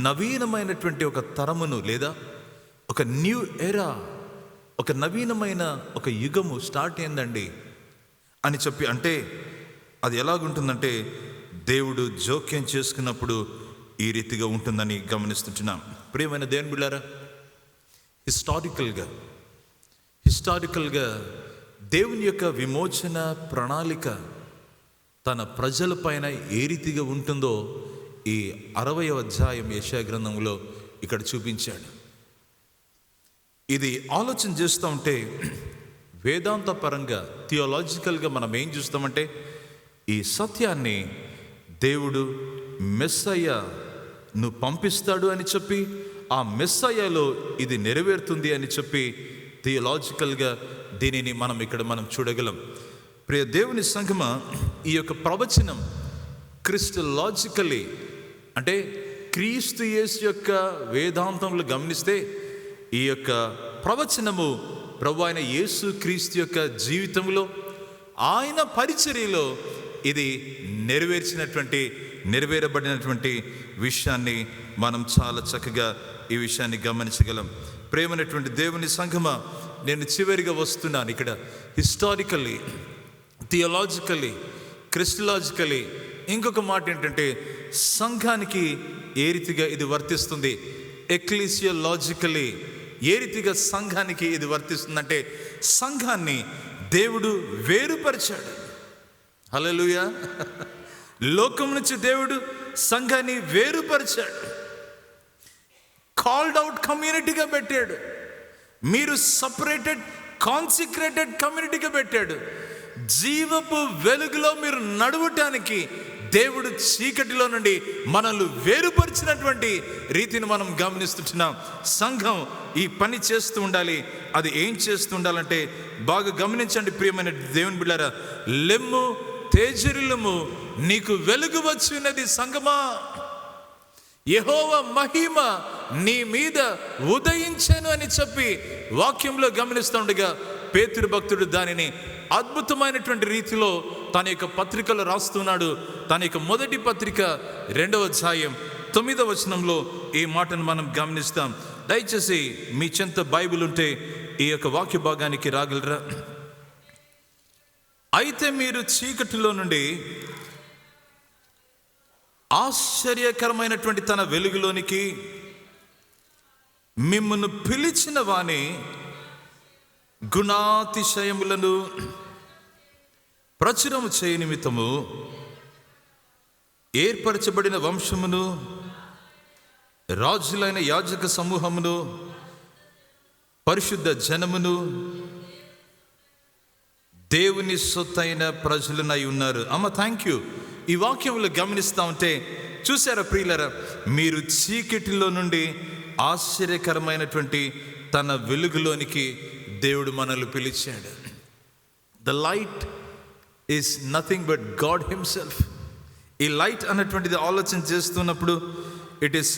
నవీనమైనటువంటి ఒక తరమును, లేదా ఒక న్యూ ఎరా, ఒక నవీనమైన ఒక యుగము స్టార్ట్ అయిందండి అని చెప్పి. అంటే అది ఎలాగుంటుందంటే, దేవుడు జోక్యం చేసుకున్నప్పుడు ఈ రీతిగా ఉంటుందని గమనిస్తుంటున్నాం. ప్రియమైన దేవుని బిడ్డలారా, హిస్టారికల్గా దేవుని యొక్క విమోచన ప్రణాళిక తన ప్రజల పైన ఏ రీతిగా ఉంటుందో ఈ 60వ అధ్యాయం యెషయా గ్రంథంలో ఇక్కడ చూపించాడు. ఇది ఆలోచన చేస్తూ ఉంటే వేదాంత పరంగా, థియాలజికల్గా మనం ఏం చూస్తామంటే, ఈ సత్యాన్ని దేవుడు మెస్సయ్యను పంపిస్తాడు అని చెప్పి, ఆ మెస్సయ్యలో ఇది నెరవేరుతుంది అని చెప్పి థియాలజికల్గా దీనిని మనం చూడగలం. ప్రియ దేవుని సంగమా, ఈ యొక్క ప్రవచనం క్రిస్టలాజికల్లీ, అంటే క్రీస్తు యేసు యొక్క వేదాంతంలో గమనిస్తే ఈ యొక్క ప్రవచనము ప్రభు అయిన యేసు క్రీస్తు యొక్క జీవితంలో, ఆయన పరిచర్యలో ఇది నెరవేరబడినటువంటి విషయాన్ని మనం చాలా చక్కగా ఈ విషయాన్ని గమనించగలం. ప్రేమైనటువంటి దేవుని సంగమా, నేను చివరిగా వస్తున్నాను ఇక్కడ. హిస్టారికల్లీ, థియాలజికల్లీ, క్రిస్టలాజికల్లీ ఇంకొక మాట ఏంటంటే, సంఘానికి ఏ రీతిగా ఇది వర్తిస్తుంది, ఎక్లీసియోలాజికల్లీ ఏ రీతిగా సంఘానికి ఇది వర్తిస్తుందంటే, సంఘాన్ని దేవుడు వేరుపరిచాడు. హల్లెలూయా. లోకం నుంచి దేవుడు సంఘాన్ని వేరుపరిచాడు, కాల్డ్ అవుట్ కమ్యూనిటీగా పెట్టాడు. మీరు సపరేటెడ్, కాన్సిక్రేటెడ్ కమ్యూనిటీగా పెట్టాడు. జీవపు వెలుగులో మీరు నడవటానికి దేవుడు చీకటిలో నుండి మనల్ని వేరుపరిచినటువంటి రీతిని మనం గమనిస్తున్నాం. సంఘం ఈ పని చేస్తూ ఉండాలి. అది ఏం చేస్తూ ఉండాలంటే, బాగా గమనించండి ప్రియమైన దేవుని బిడ్డలారా, లెమ్ము తేజరిల్లుము, నీకు వెలుగు వచ్చినది సంగమా, యెహోవా మహిమ నీ మీద ఉదయించెను అని చెప్పి వాక్యంలో గమనిస్తూ ఉండగా, పేతురు భక్తుడు దానిని అద్భుతమైనటువంటి రీతిలో తన యొక్క పత్రికలో రాస్తున్నాడు. తన యొక్క మొదటి పత్రిక 2వ అధ్యాయం 9వ వచనంలో ఈ మాటను మనం గమనిస్తాం. దయచేసి మీ చెంత బైబిల్ ఉంటే ఈ యొక్క వాక్య భాగానికి రాగలరా? అయితే మీరు చీకటిలో నుండి ఆశ్చర్యకరమైనటువంటి తన వెలుగులోనికి మిమ్మల్ని పిలిచిన వాని గుణాతిశయములను ప్రచురము చేయ నిమిత్తము ఏర్పరచబడిన వంశమును, రాజులైన యాజక సమూహమును, పరిశుద్ధ జనమును, దేవుని సొత్తైన ప్రజలనై ఉన్నారు. Thank you. ఈ వాక్యంలో గమనిస్తూ ఉంటే చూసారా ప్రియులారా, మీరు చీకటిలో నుండి ఆశ్చర్యకరమైనటువంటి తన వెలుగులోనికి దేవుడు మనల్ని పిలిచాడు. The light is nothing but God himself. ఈ లైట్ అన్నటువంటిది ఆలోచన చేస్తున్నప్పుడు ఇట్ ఈస్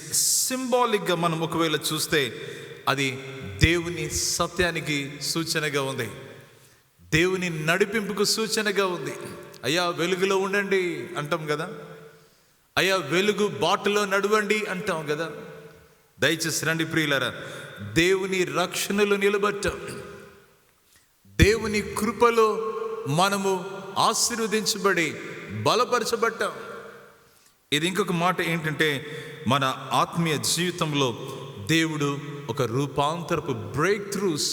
సింబాలిక్గా మనం ఒకవేళ చూస్తే అది దేవుని సత్యానికి సూచనగా ఉంది, దేవుని నడిపింపుకు సూచనగా ఉంది. అయ్యా వెలుగులో ఉండండి అంటాం కదా, అయ్యా వెలుగు బాటలో నడవండి అంటాం కదా. దయచేసి రండి ప్రియులారా, దేవుని రక్షణలో నిలబట్టాం, దేవుని కృపలో మనము ఆశీర్వదించబడి బలపరచబడ్డాం. ఇది ఇంకొక మాట ఏంటంటే, మన ఆత్మీయ జీవితంలో దేవుడు ఒక రూపాంతరపు breakthroughs,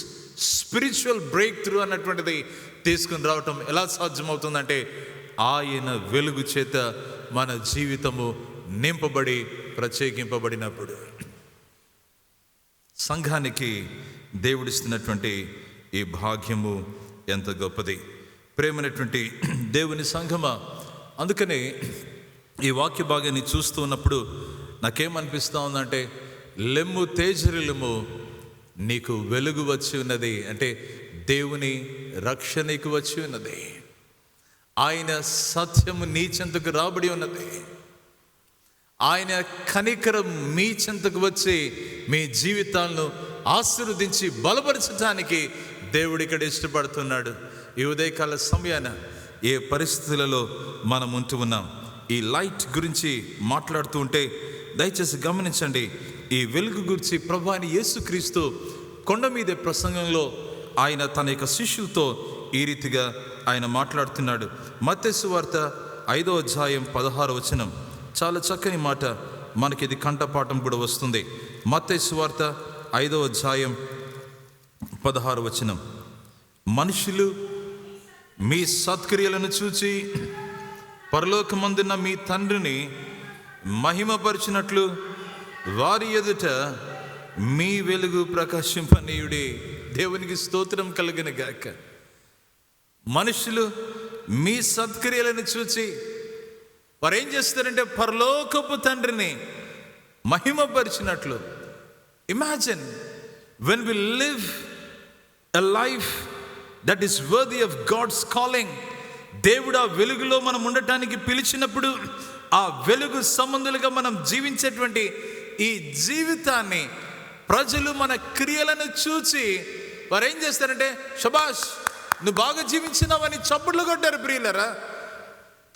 spiritual breakthrough అన్నటువంటిది తీసుకుని రావటం ఎలా సాధ్యమవుతుందంటే, ఆయన వెలుగు చేత మన జీవితము నింపబడి ప్రత్యేకింపబడినప్పుడు. సంఘానికి దేవుడిస్తున్నటువంటి ఈ భాగ్యము ఎంత గొప్పది. ప్రేమైనటువంటి దేవుని సంఘమా, అందుకనే ఈ వాక్య భాగాన్ని చూస్తూ ఉన్నప్పుడు నాకేమనిపిస్తూ ఉందంటే, లెమ్ము తేజరిల్లుము, నీకు వెలుగు వచ్చి ఉన్నది. అంటే దేవుని రక్షణ నీకు వచ్చి ఉన్నది. ఆయన సత్యము నీ చెంతకు రాబడి ఉన్నది. ఆయన కనికరం మీ చెంతకు వచ్చి మీ జీవితాలను ఆశీర్వదించి బలపరచడానికి దేవుడు ఇక్కడ ఇష్టపడుతున్నాడు. ఈ ఉదయకాల సమయాన ఏ పరిస్థితులలో మనం ఉంటూ ఉన్నాం, ఈ లైట్ గురించి మాట్లాడుతూ ఉంటే దయచేసి గమనించండి. ఈ వెలుగు గురించి ప్రభువైన యేసుక్రీస్తు కొండ మీదే ప్రసంగంలో ఆయన తన యొక్క శిష్యులతో ఈ రీతిగా ఆయన మాట్లాడుతున్నాడు. మత్తయి సువార్త 5వ అధ్యాయం 16వ వచనం, చాలా చక్కని మాట, మనకి ఇది కంఠపాఠం కూడా వస్తుంది. మత్తయి సువార్త 5వ అధ్యాయం 16వ వచనం, మనుషులు మీ సత్క్రియలను చూచి పరలోకమందున్న మీ తండ్రిని మహిమపరిచినట్లు వారి ఎదుట మీ వెలుగు ప్రకాశింపనీయుడి. దేవునికి స్తోత్రం కలుగును గాక. మనుషులు మీ సత్క్రియలను చూచి వారు ఏం చేస్తారంటే పరలోకపు తండ్రిని మహిమపరిచినట్లు. Imagine when we live a life that is worthy of God's calling. దేవుడు ఆ వెలుగులో మనం ఉండటానికి పిలిచినప్పుడు ఆ వెలుగు సంబంధులుగా మనం జీవించేటువంటి ఈ జీవితాన్ని ప్రజలు మన క్రియలను చూసి వారు ఏం చేస్తారంటే శబాష్, నువ్వు బాగా జీవించినావని చప్పట్లు కొట్టారు. ప్రియులరా,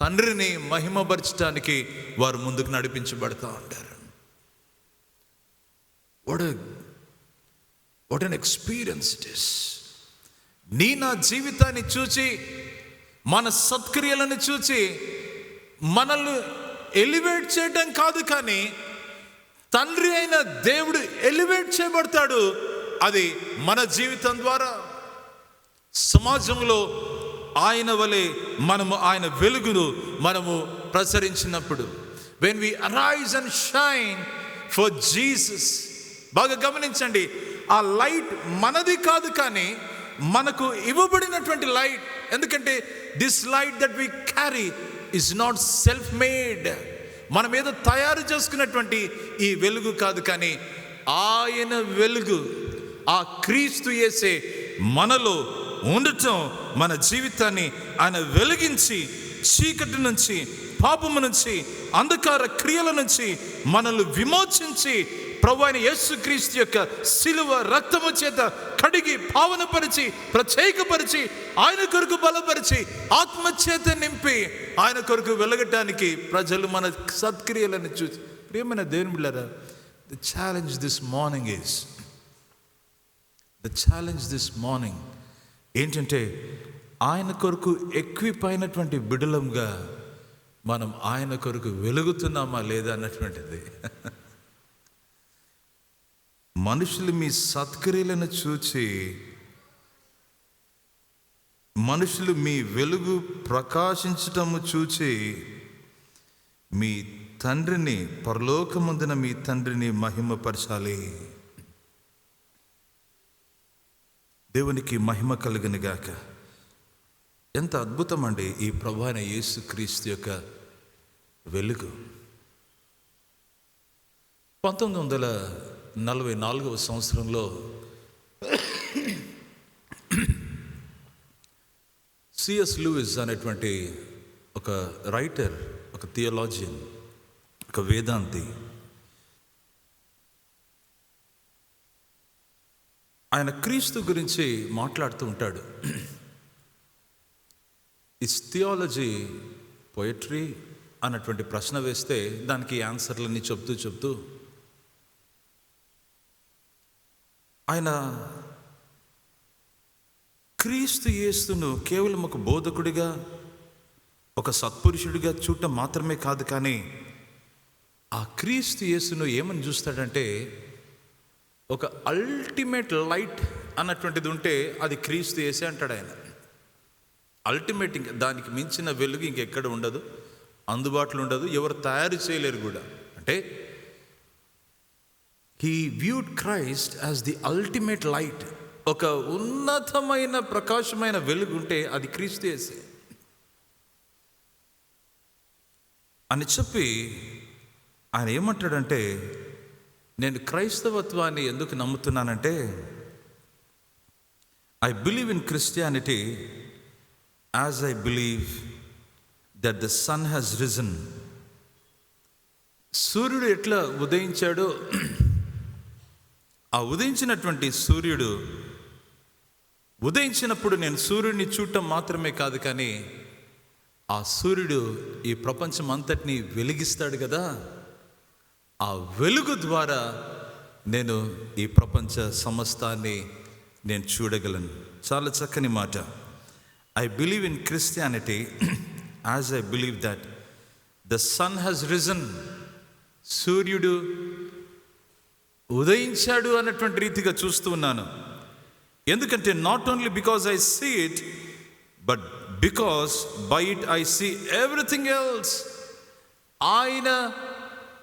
తండ్రిని మహిమపరచడానికి వారు ముందుకు నడిపించబడతా ఉంటారు. What an experience it is. నీ నా జీవితాన్ని చూచి, మన సత్క్రియలను చూచి మనల్ని ఎలివేట్ చేయడం కాదు, కానీ తండ్రి అయిన దేవుడు ఎలివేట్ చేయబడతాడు. అది మన జీవితం ద్వారా సమాజంలో ఆయన వలె మనము ఆయన వెలుగును మనము ప్రసరించినప్పుడు, when we arise and shine for Jesus. బాగా గమనించండి, ఆ లైట్ మనది కాదు, కానీ మనకు ఇవ్వబడినటువంటి లైట్. ఎందుకంటే this light that we carry is not self made. మనం ఏదో తయారు చేసుకున్నటువంటి ఈ వెలుగు కాదు, కానీ ఆయన వెలుగు, ఆ క్రీస్తు యేసే మనలో ఉండటం మన జీవితాన్ని ఆయన వెలిగించి చీకటి నుంచి, పాపము నుంచి, అంధకార క్రియల నుంచి మనల్ని విమోచించి ప్రభువైన యేసుక్రీస్తు యొక్క శిలువ రక్తము చేత కడిగి పావనపరిచి ప్రత్యేకపరిచి ఆయన కొరకు బలపరిచి ఆత్మ చేత నింపి ఆయన కొరకు వెలగటానికి ప్రజలు మన సత్క్రియలను చూసి. ప్రియమైన దేవుని బిడ్డలారా, ద ఛాలెంజ్ దిస్ మార్నింగ్ ఏంటంటే ఆయన కొరకు ఎక్విప్ అయినటువంటి బిడలంగా మనం ఆయన కొరకు వెలుగుతున్నామా లేదా అన్నటువంటిది. మనుషులు మీ సత్క్రియలను చూచి, మనుషులు మీ వెలుగు ప్రకాశించటము చూచి మీ తండ్రిని, పరలోకమందున మీ తండ్రిని మహిమపరచాలి. దేవునికి మహిమ కలుగును గాక. ఎంత అద్భుతం అండి ఈ ప్రభువైన యేసుక్రీస్తు యొక్క వెలుగు. 1944వ సంవత్సరంలో సిఎస్ లూయిస్ అనేటువంటి ఒక రైటర్, ఒక థియాలజియన్, ఒక వేదాంతి, ఆయన క్రీస్తు గురించి మాట్లాడుతూ ఉంటాడు. ఇస్ థియాలజీ పోయట్రీ అన్నటువంటి ప్రశ్న వేస్తే దానికి ఆన్సర్లన్నీ చెప్తూ ఆయన క్రీస్తు యేసును కేవలం ఒక బోధకుడిగా, ఒక సత్పురుషుడిగా చూడటం మాత్రమే కాదు, కానీ ఆ క్రీస్తు యేసును ఏమని చూస్తాడంటే ఒక అల్టిమేట్ లైట్ అన్నటువంటిది ఉంటే అది క్రీస్తు యేసే అంటాడు ఆయన. అల్టిమేట్, ఇంకా దానికి మించిన వెలుగు ఇంకెక్కడ ఉండదు, అందుబాటులో ఉండదు, ఎవరు తయారు చేయలేరు కూడా. అంటే he viewed Christ as the ultimate light. ఒక ఉన్నతమైన ప్రకాశమైన వెలుగు ఉంటే అది క్రీస్తు యేసే అని చెప్పి ఆయన ఏమంటాడంటే నేను క్రైస్తవత్వాన్ని ఎందుకు నమ్ముతున్నానంటే, I believe in Christianity as I believe that the sun has risen. సూర్యుడు ఎట్లా ఉదయించాడో, ఆ ఉదయించినటువంటి సూర్యుడు ఉదయించినప్పుడు నేను సూర్యుడిని చూడటం మాత్రమే కాదు, కానీ ఆ సూర్యుడు ఈ ప్రపంచం అంతటినీ వెలిగిస్తాడు కదా, ఆ వెలుగు ద్వారా నేను ఈ ప్రపంచ సమస్తాన్ని నేను చూడగలను. చాలా చక్కని మాట. I believe in Christianity as I believe that the sun has risen. సూర్యుడు ఉదయించాడు అన్నటువంటి రీతిగా చూస్తూ ఉన్నాను. ఎందుకంటే not only because I see it, but because by it I see everything else. ఆయన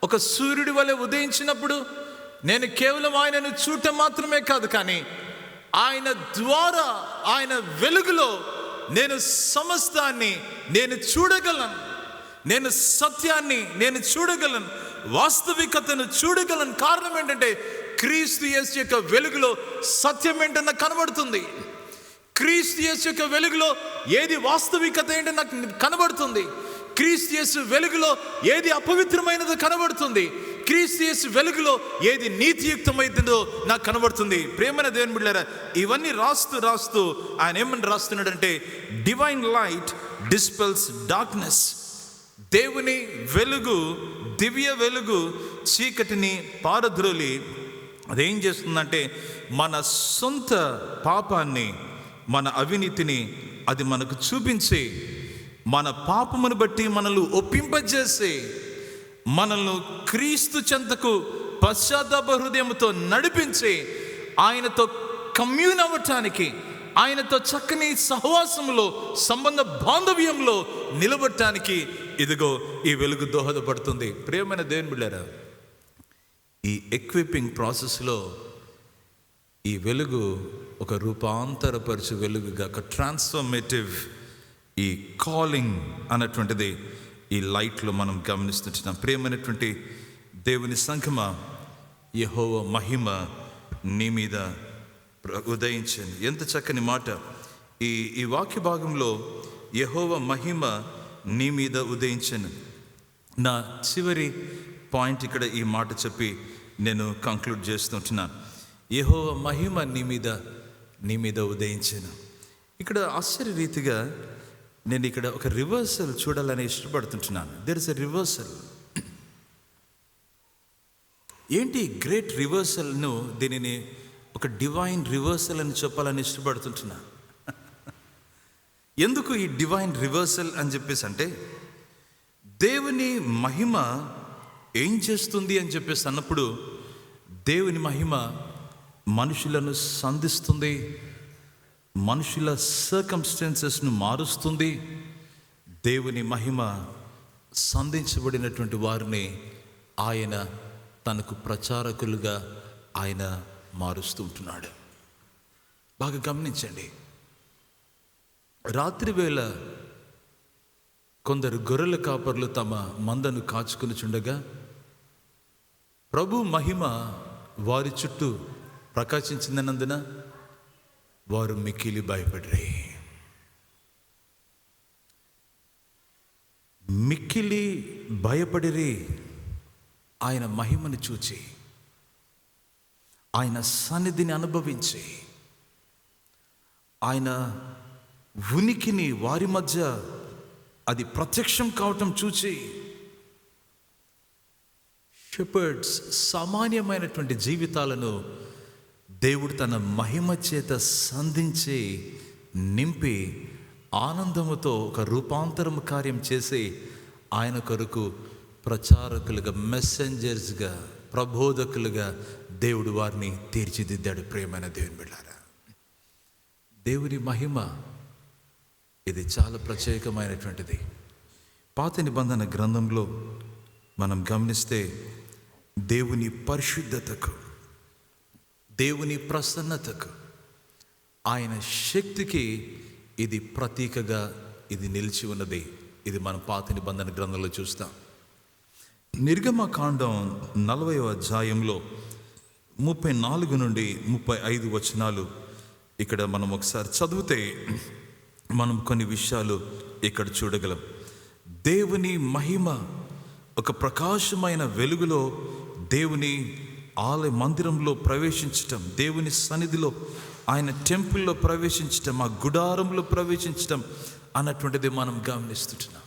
ఒక సూర్యుడి వలె ఉదయించినప్పుడు నేను కేవలం ఆయనను చూడటం మాత్రమే కాదు, కానీ ఆయన ద్వారా, ఆయన వెలుగులో నేను సమస్తాన్ని నేను చూడగలను. నేను సత్యాన్ని నేను చూడగలను, వాస్తవికతను చూడగలను. కారణం ఏంటంటే క్రీస్తు యేసు యొక్క వెలుగులో సత్యం ఏంటో నాకు కనబడుతుంది. క్రీస్తు యేసు యొక్క వెలుగులో ఏది వాస్తవికత ఏంటో నాకు కనబడుతుంది. క్రీస్తు యేసు వెలుగులో ఏది అపవిత్రమైనదో కనబడుతుంది. క్రీస్తు యేసు వెలుగులో ఏది నీతియుక్తమైందో నాకు కనబడుతుంది. ప్రియమైన దేవుని బిడ్డలారా, ఇవన్నీ రాస్తూ ఆయన ఏమని రాస్తున్నాడంటే, డివైన్ లైట్ డిస్పెల్స్ డార్క్నెస్. దేవుని వెలుగు, దివ్య వెలుగు చీకటిని పారద్రోలి అదేం చేస్తుందంటే, మన సొంత పాపాన్ని, మన అవినీతిని అది మనకు చూపించి, మన పాపమును బట్టి మనల్ని ఒప్పింపజేసి, మనల్ని క్రీస్తు చెంతకు పశ్చాత్తాప హృదయంతో నడిపించి, ఆయనతో కమ్యూన్ అవ్వటానికి, ఆయనతో చక్కని సహవాసంలో, సంబంధ బాంధవ్యంలో నిలబడటానికి ఇదిగో ఈ వెలుగు దోహదపడుతుంది. ప్రియమైన దేవుని బిడ్డలారా, ఈ ఎక్విపింగ్ ప్రాసెస్లో ఈ వెలుగు ఒక రూపాంతరపరచు వెలుగుగా, ఒక ట్రాన్స్ఫర్మేటివ్ ఈ కాలింగ్ అన్నటువంటిది ఈ లైట్లో మనం గమనిస్తున్నాం. ప్రియమైనటువంటి దేవుని సంఘమా, యెహోవా మహిమ నీ మీద ఉదయించింది. ఎంత చక్కని మాట! ఈ వాక్య భాగంలో యెహోవా మహిమ నీ మీద ఉదయించను. నా చివరి పాయింట్ ఇక్కడ ఈ మాట చెప్పి నేను కంక్లూడ్ చేస్తుంటున్నాను. యెహోవా మహిమ నీ మీద ఉదయించను. ఇక్కడ ఆశ్చర్యరీతిగా నేను ఇక్కడ ఒక రివర్సల్ చూడాలని ఇష్టపడుతుంటున్నాను. There is a reversal. ఏంటి గ్రేట్ రివర్సల్ను, దీనిని ఒక డివైన్ రివర్సల్ అని చెప్పాలని ఇష్టపడుతుంటున్నాను. ఎందుకు ఈ డివైన్ రివర్సల్ అని చెప్పేసి అంటే, దేవుని మహిమ ఏం చేస్తుంది అని చెప్పేసి అన్నప్పుడు, దేవుని మహిమ మనుషులను సంధిస్తుంది, మనుషుల సర్కమ్స్టాన్సెస్ను మారుస్తుంది. దేవుని మహిమ సంధించబడినటువంటి వారిని ఆయన తనకు ప్రచారకులుగా ఆయన మారుస్తూ ఉంటున్నాడు. బాగా గమనించండి. రాత్రి వేళ కొందరు గొర్రెల కాపర్లు తమ మందను కాచుకుని చుండగా, ప్రభు మహిమ వారి చుట్టూ ప్రకాశించిందన్నందున వారు మిక్కిలి భయపడ్రి. మిక్కిలి భయపడిరి. ఆయన మహిమను చూచి, ఆయన సన్నిధిని అనుభవించి, ఆయన ఉనికిని వారి మధ్య అది ప్రత్యక్షం కావటం చూచి, షెపర్డ్స్ సామాన్యమైనటువంటి జీవితాలను దేవుడు తన మహిమ చేత సంధించి నింపి ఆనందముతో ఒక రూపాంతరము కార్యం చేసి ఆయన కొరకు ప్రచారకులుగా, మెసెంజర్స్గా, ప్రబోధకులుగా దేవుడు వారిని తీర్చిదిద్దాడు. ప్రియమైన దేవుని బిడ్డలారా, దేవుని మహిమ ఇది చాలా ప్రత్యేకమైనటువంటిది. పాత నిబంధన గ్రంథంలో మనం గమనిస్తే దేవుని పరిశుద్ధతకు, దేవుని ప్రసన్నతకు, ఆయన శక్తికి ఇది ప్రతీకగా ఇది నిలిచి ఉన్నది. ఇది మనం పాత నిబంధన గ్రంథంలో చూస్తాం. నిర్గమకాండం 40వ అధ్యాయంలో 34 నుండి 35 వచనాలు ఇక్కడ మనం ఒకసారి చదివితే మనం కొన్ని విషయాలు ఇక్కడ చూడగలం. దేవుని మహిమ ఒక ప్రకాశమైన వెలుగులో దేవుని ఆలయ మందిరంలో ప్రవేశించటం, దేవుని సన్నిధిలో ఆయన టెంపుల్లో ప్రవేశించటం, ఆ గుడారంలో ప్రవేశించటం అన్నటువంటిది మనం గమనిస్తున్నాం.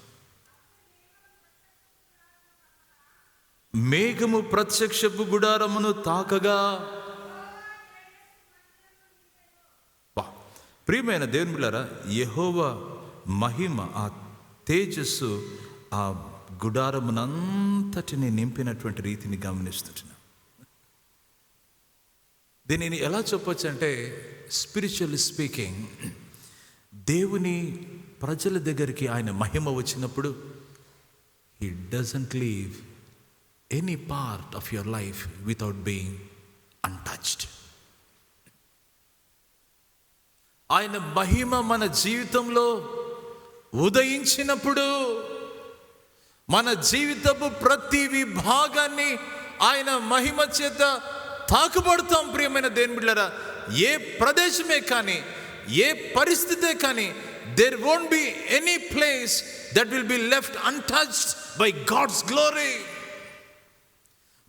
మేఘము ప్రత్యక్షపు గుడారమును తాకగా, ప్రియమైన దేవుని బిడ్డలారా, యెహోవా మహిమ, ఆ తేజస్సు ఆ గుడారమునంతటిని నింపినటువంటి రీతిని గమనిస్తున్నాం. దీనిని ఎలా చెప్పొచ్చు అంటే, స్పిరిచువల్లీ స్పీకింగ్, దేవుని ప్రజల దగ్గరికి ఆయన మహిమ వచ్చినప్పుడు he doesn't leave any part of your life without being untouched. ఆయన మహిమ మన జీవితంలో ఉదయించినప్పుడు మన జీవితపు ప్రతి విభాగాన్ని ఆయన మహిమ చేత తాకుబడతాం. ప్రియమైన దేవుని బిడ్డలారా, ఏ ప్రదేశమే కానీ, ఏ పరిస్థితే కానీ, there won't be any place that will be left untouched by God's glory.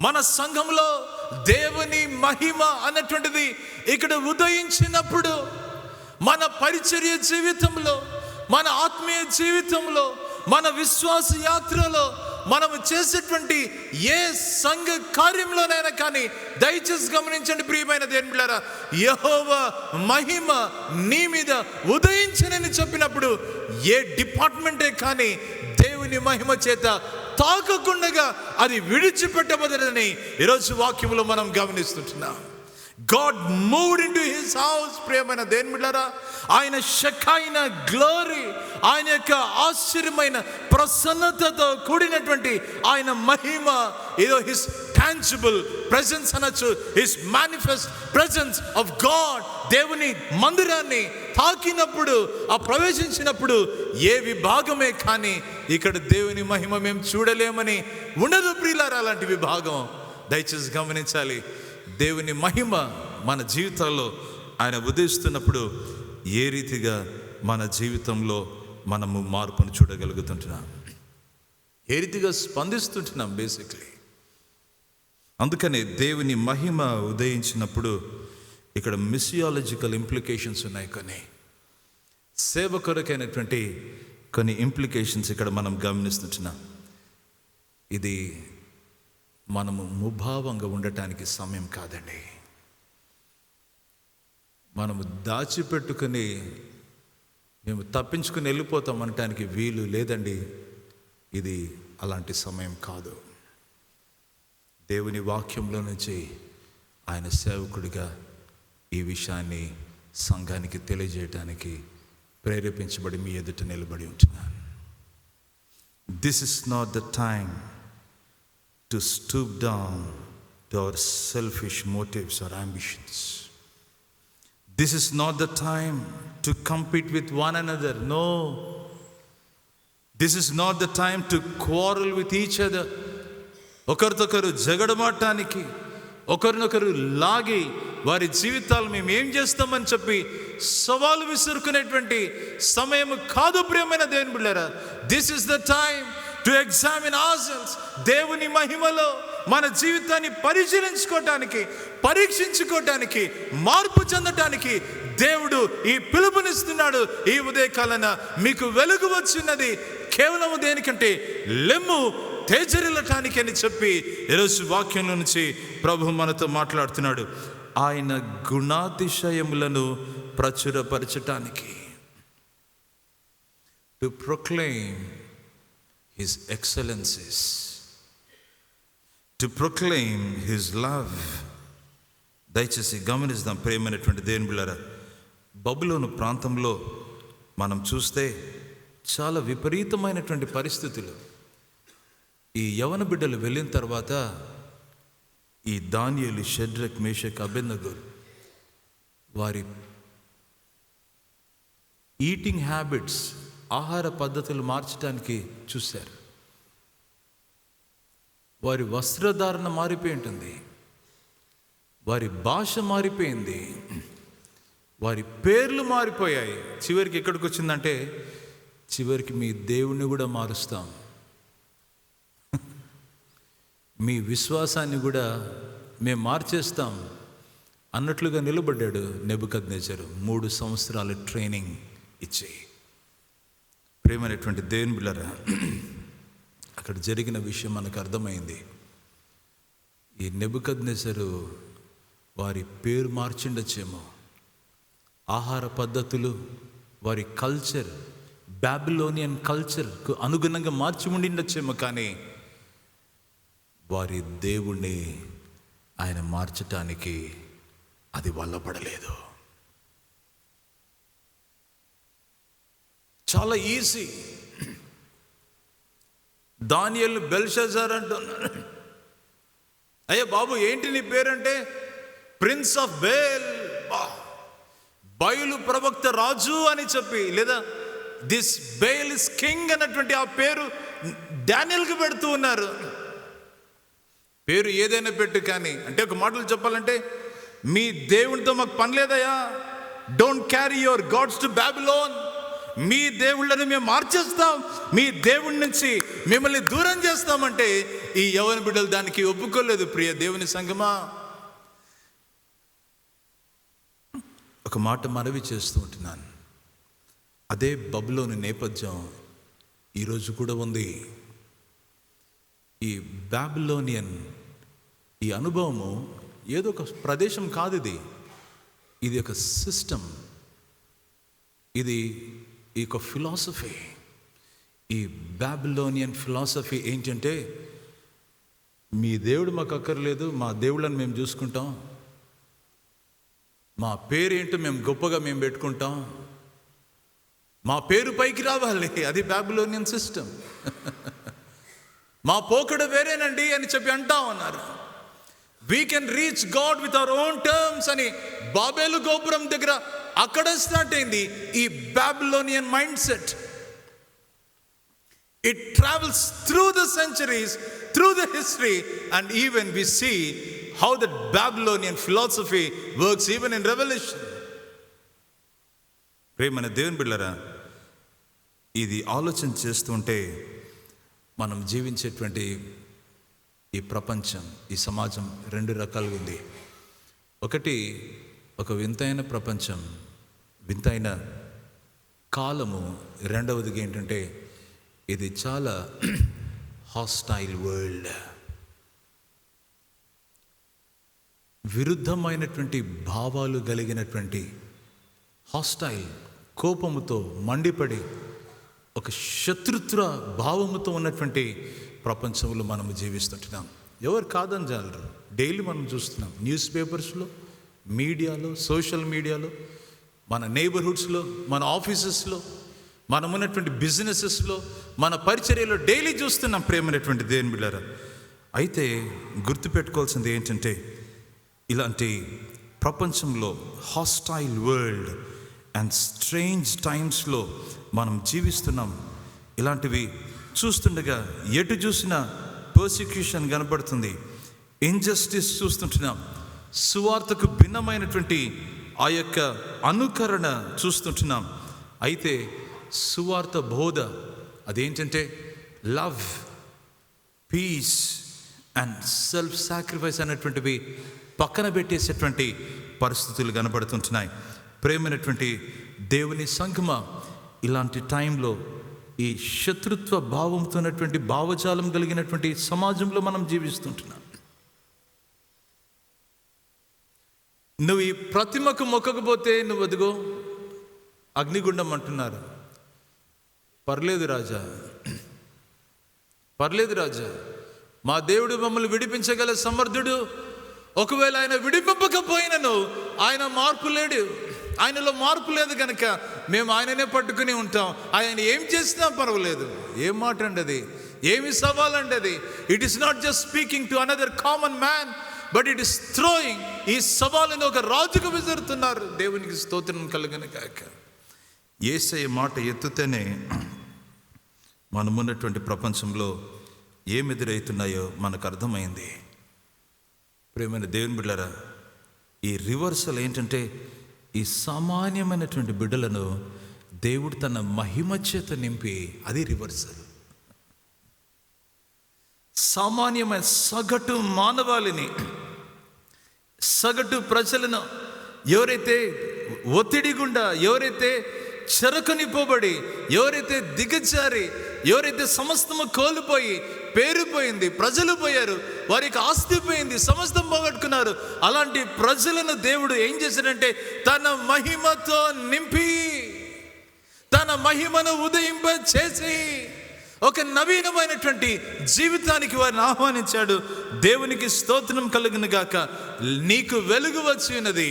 మన సంఘంలో దేవుని మహిమ అన్నటువంటిది ఇక్కడ ఉదయించినప్పుడు మన పరిచర్య జీవితంలో, మన ఆత్మీయ జీవితంలో, మన విశ్వాస యాత్రలో, మనము చేసేటువంటి ఏ సంఘ కార్యంలోనైనా కానీ, దయచేసి గమనించండి ప్రియమైన దేవుని బిడ్డలారా, యెహోవా మహిమ నీ మీద ఉదయించనని చెప్పినప్పుడు ఏ డిపార్ట్మెంటే కానీ దేవుని మహిమ చేత తాకకుండా అది విడిచిపెట్టబడదని ఈరోజు వాక్యంలో మనం గమనిస్తుంటున్నాం. God moved into his house. ప్రియమైన దేవుని బిడ్డలారా, ఆయన షకైన గ్లోరీ, ఆయన యొక్క ఆశ్చర్యమైన ప్రసన్నతతో కూడినటువంటి ఆయన మహిమ, ఏదో హిస్ టాంజిబుల్ ప్రెజెన్స్ అనొచ్చు, his manifest presence of God, దేవుని మందిరాన్ని తాకినప్పుడు, ఆ ప్రవేశించినప్పుడు ఏ విభాగమే కానీ ఇక్కడ దేవుని మహిమ మేము చూడలేమని ఉండదు ప్రియులారా. అలాంటి విభాగం దయచేసి గమనించాలి. దేవుని మహిమ మన జీవితాల్లో ఆయన ఉదయిస్తున్నప్పుడు ఏ రీతిగా మన జీవితంలో మనము మార్పును చూడగలుగుతుంటున్నాం, ఏ రీతిగా స్పందిస్తుంటున్నాం బేసిక్లీ. అందుకనే దేవుని మహిమ ఉదయించినప్పుడు ఇక్కడ మిసియాలజికల్ ఇంప్లికేషన్స్ ఉన్నాయి, కొన్ని సేవ కొరకైనటువంటి కొన్ని ఇంప్లికేషన్స్ ఇక్కడ మనం గమనిస్తుంటున్నాం. ఇది మనము ముభావంగా ఉండటానికి సమయం కాదండి. మనము దాచిపెట్టుకుని మేము తప్పించుకుని వెళ్ళిపోతాం అనటానికి వీలు లేదండి. ఇది అలాంటి సమయం కాదు. దేవుని వాక్యంలో నుంచి ఆయన సేవకుడిగా ఈ విషయాన్ని సంఘానికి తెలియజేయటానికి ప్రేరేపించబడి మీ ఎదుట నిలబడి ఉంటున్నాను. This is not the time to stoop down to our selfish motives or ambitions. This is not the time to compete with one another. No. This is not the time to quarrel with each other. ఒకరితొకరు జగడమాటానికి, ఒకరినొకరు లాగి వారి జీవితాలు మేము ఏం చేస్తామని చెప్పి సవాలు విసురుకునేటువంటి సమయం కాదు ప్రియమైన దేవుని బిడ్డలారా. This is the time to examine ourselves. దేవుని మహిమలో మన జీవితాన్ని పరిశీలించుకోవటానికి, పరీక్షించుకోవటానికి, మార్పు చెందటానికి దేవుడు ఈ పిలుపునిస్తున్నాడు. ఈ ఉదయకాలన మీకు వెలుగు వచ్చినది కేవలం దేనికంటే లెమ్ము తేజరిల్లటానికి అని చెప్పి ఈరోజు వాక్యంలో నుంచి ప్రభు మనతో మాట్లాడుతున్నాడు. ఆయన గుణాతిశయములను ప్రచురపరచటానికి, to proclaim his excellencies, to proclaim his love. దయచేసి గమనిద్దాం ప్రేమైనటువంటి దేవుని బిడ్డలారా. బబులోను ప్రాంతంలో మనం చూస్తే చాలా విపరీతమైనటువంటి పరిస్థితులు. ఈ యవన బిడ్డలు వెళ్ళిన తర్వాత ఈ దానియేలు, షడ్రక్, మేషక్, అబేద్నెగో వారి ఈటింగ్ హ్యాబిట్స్, ఆహార పద్ధతులు మార్చడానికి చూశారు. వారి వస్త్రధారణ మారిపోయి ఉంటుంది, వారి భాష మారిపోయింది, వారి పేర్లు మారిపోయాయి. చివరికి ఎక్కడికి వచ్చిందంటే, చివరికి మీ దేవుణ్ణి కూడా మారుస్తాం, మీ విశ్వాసాన్ని కూడా మేము మార్చేస్తాం అన్నట్లుగా నిలబడ్డాడు నెబుకద్నెజరు. 3 సంవత్సరాలు ట్రైనింగ్ ఇచ్చి. ప్రేమైనటువంటి దేవుని బిడ్డలారా, అక్కడ జరిగిన విషయం మనకు అర్థమైంది. ఈ నెబుకద్నెజరు వారి పేరు మార్చిండొచ్చేమో, ఆహార పద్ధతులు, వారి కల్చర్ బాబిలోనియన్ కల్చర్కు అనుగుణంగా మార్చి ఉండిండొచ్చేమో, కానీ వారి దేవుణ్ణి ఆయన మార్చటానికి అది వల్లపడలేదు. చాలా ఈజీ. దానియేలు బెల్షజర్ అంటున్నాడు. అయ్యా బాబు ఏంటి నీ పేరంటే, ప్రిన్స్ ఆఫ్ బేల్, బయలు ప్రవక్త రాజు అని చెప్పి, లేదా దిస్ బేల్ ఇస్ కింగ్ అన్నటువంటి ఆ పేరు డానియల్కి పెడుతూ ఉన్నారు. పేరు ఏదైనా పెట్టు, కానీ అంటే ఒక మాటలు చెప్పాలంటే, మీ దేవునితో మాకు పని లేదయ్యా, don't carry your gods to Babylon. మీ దేవుళ్ళని మేము మార్చేస్తాం, మీ దేవుడి నుంచి మిమ్మల్ని దూరం చేస్తామంటే ఈ యవ్వన బిడ్డలు దానికి ఒప్పుకోలేదు. ప్రియ దేవుని సంగమా, ఒక మాట మనవి చేస్తూ ఉంటున్నాను. అదే బబులోని నేపథ్యం ఈరోజు కూడా ఉంది. ఈ బాబిలోనియన్ ఈ అనుభవము ఏదో ఒక ప్రదేశం కాదు, ఇది ఒక సిస్టమ్, ఇది ఈ యొక్క ఫిలాసఫీ. ఈ బాబిలోనియన్ ఫిలాసఫీ ఏంటంటే, మీ దేవుడు మాకు అక్కర్లేదు, మా దేవుళ్ళని మేము చూసుకుంటాం, మా పేరేంటో మేము గొప్పగా మేము పెట్టుకుంటాం, మా పేరు పైకి రావాలి, అది బాబిలోనియన్ సిస్టమ్. మా పోకడ వేరేనండి అని చెప్పి అంటా ఉన్నారు. We can reach God with our own terms అని బాబేలు గోపురం దగ్గర అక్కడ స్టార్ట్ అయింది ఈ Babylonian mind set. It travels through the centuries, through the history, and even we see how that Babylonian philosophy works even in revolution. ప్రేమైన దేవుని బిడ్డలారా, ఇది ఆలోచన చేస్తుంటే మనం జీవించేటువంటి ఈ ప్రపంచం, ఈ సమాజం 2 రకాలుగా ఉంది. ఒకటి ఒక వింతైన ప్రపంచం, వింతైన కాలము. రెండవదిగా ఏంటంటే ఇది చాలా హాస్టైల్ వరల్డ్, విరుద్ధమైనటువంటి భావాలు కలిగినటువంటి, హాస్టైల్, కోపముతో మండిపడి ఒక శత్రుత్వ భావముతో ఉన్నటువంటి ప్రపంచంలో మనము జీవిస్తుంటున్నాం. ఎవరు కాదని జాలరు. డైలీ మనం చూస్తున్నాం న్యూస్ పేపర్స్లో, మీడియాలో, సోషల్ మీడియాలో, మన నైబర్హుడ్స్లో, మన ఆఫీసెస్లో, మనం ఉన్నటువంటి బిజినెసెస్లో, మన పరిచర్యలో డైలీ చూస్తున్నాం. ప్రేమైనటువంటి దేవుని బిడ్డలారా, అయితే గుర్తుపెట్టుకోవాల్సింది ఏంటంటే, ఇలాంటి ప్రపంచంలో హాస్టైల్ వరల్డ్ అండ్ స్ట్రేంజ్ టైమ్స్లో మనం జీవిస్తున్నాం. ఇలాంటివి చూస్తుండగా ఎటు చూసినా పర్సిక్యూషన్ కనబడుతుంది, ఇంజస్టిస్ చూస్తుంటున్నాం, సువార్తకు భిన్నమైనటువంటి ఆ యొక్క అనుకరణ చూస్తుంటున్నాం. అయితే సువార్త బోధ అదేంటంటే love, peace and self sacrifice అనేటువంటివి పక్కన పెట్టేసేటువంటి పరిస్థితులు కనబడుతుంటున్నాయి. ప్రేమైనటువంటి దేవుని సంగమా, ఇలాంటి టైంలో ఈ శత్రుత్వ భావంతో ఉన్నటువంటి భావజాలం కలిగినటువంటి సమాజంలో మనం జీవిస్తుంటున్నాం. నువ్వు ఈ ప్రతిమకు మొక్కకపోతే నువ్వు అదిగో అగ్నిగుండం అంటున్నారు. పర్లేదు రాజా, పర్లేదు రాజా, మా దేవుడు మమ్మల్ని విడిపించగల సమర్థుడు. ఒకవేళ ఆయన విడిపింపకపోయినను ఆయన మార్పు లేడు, ఆయనలో మార్పు లేదు కనుక మేము ఆయననే పట్టుకుని ఉంటాం. ఆయన ఏం చేసినా పర్వాలేదు. ఏం మాట అండి అది, ఏమి సవాలండి అది. It is not just speaking to another common man, but it is throwing. ఈ సవాలుని ఒక రాజుకు విసురుతున్నారు. దేవునికి స్తోత్రం కలుగును గాక. యేసయ్య మాట ఎత్తుతేనే మనమున్నటువంటి ప్రపంచంలో ఏమి ఎదురవుతున్నాయో మనకు అర్థమైంది. ప్రియమైన దేవుని బిడ్డలారా, ఈ రివర్సల్ ఏంటంటే ఈ సామాన్యమైనటువంటి బిడ్డలను దేవుడు తన మహిమ చేత నింపి, అది రివర్సల్. సామాన్యమైన సగటు మానవాళిని, సగటు ప్రజలను ఎవరైతే ఒత్తిడి గుండా, ఎవరైతే చెరకనిపోబడి, ఎవరైతే దిగజారి, ఎవరైతే సమస్తము కోల్పోయి, పేరు పోయింది, ప్రజలు పోయారు, వారికి ఆస్తి పోయింది, సమస్తం పోగొట్టుకున్నారు, అలాంటి ప్రజలను దేవుడు ఏం చేశాడంటే తన మహిమతో నింపి, తన మహిమను ఉదయింప చేసి ఒక నవీనమైనటువంటి జీవితానికి వారిని ఆహ్వానించాడు. దేవునికి స్తోత్రం కలుగును గాక. నీకు వెలుగు వచ్చి ఉన్నది,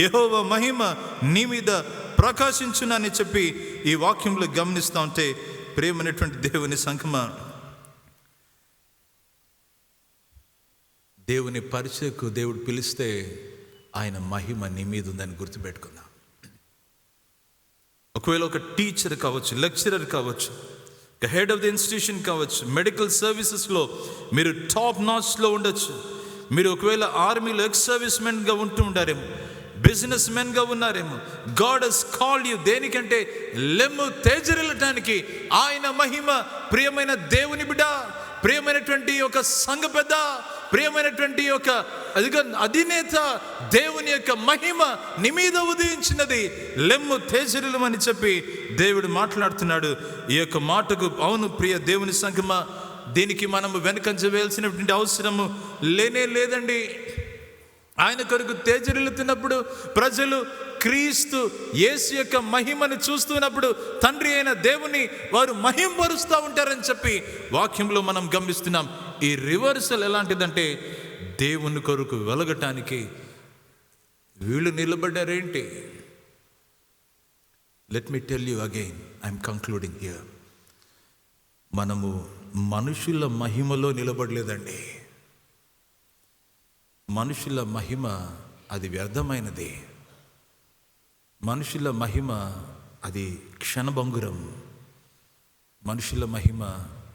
యెహోవా మహిమ నీ మీద ప్రకాశించునని చెప్పి ఈ వాక్యంలో గమనిస్తూ ఉంటే, ప్రేమైనటువంటి దేవుని సంఘమా, దేవుని పరిచయకు దేవుడు పిలిస్తే ఆయన మహిమ నీ మీద ఉందని గుర్తుపెట్టుకుందాం. ఒకవేళ ఒక టీచర్ కావచ్చు, లెక్చరర్ కావచ్చు, హెడ్ ఆఫ్ ది ఇన్స్టిట్యూషన్ కావచ్చు, మెడికల్ సర్వీసెస్లో మీరు టాప్ నాచ్లో ఉండొచ్చు, మీరు ఒకవేళ ఆర్మీలో ఎక్స్ సర్వీస్ మెన్గా ఉంటూ ఉండారేమో, బిజినెస్ మెన్గా ఉన్నారేమో. గాడ్ హస్ కాల్డ్ యు దేనికంటే లెమ్ము తేజరిల్లటానికి. ఆయన మహిమ, ప్రియమైన దేవుని బిడ్డ, ప్రియమైనటువంటి ఒక సంఘ పెద్ద, ప్రియమైనటువంటి ఒక అధినేత, దేవుని యొక్క మహిమ నీ మీద ఉదయించినది, లెమ్ము తేజరిల్లమని చెప్పి దేవుడు మాట్లాడుతున్నాడు. ఈ యొక్క మాటకు అవును ప్రియ దేవుని సంఘమా, దీనికి మనము వెనకంజ వేయాల్సినటువంటి అవసరము లేనే లేదండి. ఆయన కొరకు తేజరిల్లుతున్నప్పుడు ప్రజలు క్రీస్తు యేసు యొక్క మహిమను చూస్తున్నప్పుడు తండ్రి అయిన దేవుని వారు మహింపరుస్తూ ఉంటారని చెప్పి వాక్యంలో మనం గమనిస్తున్నాం. ఈ రివర్సల్ ఎలాంటిదంటే, దేవుని కొరకు వెలగటానికి వీళ్ళు నిలబడ్డారేంటి? Let me tell you again, I'm concluding here. మనము మనుషుల మహిమలో నిలబడలేదండి. మనుషుల మహిమ అది వ్యర్థమైనది. మనుషుల మహిమ అది క్షణభంగురం. మనుషుల మహిమ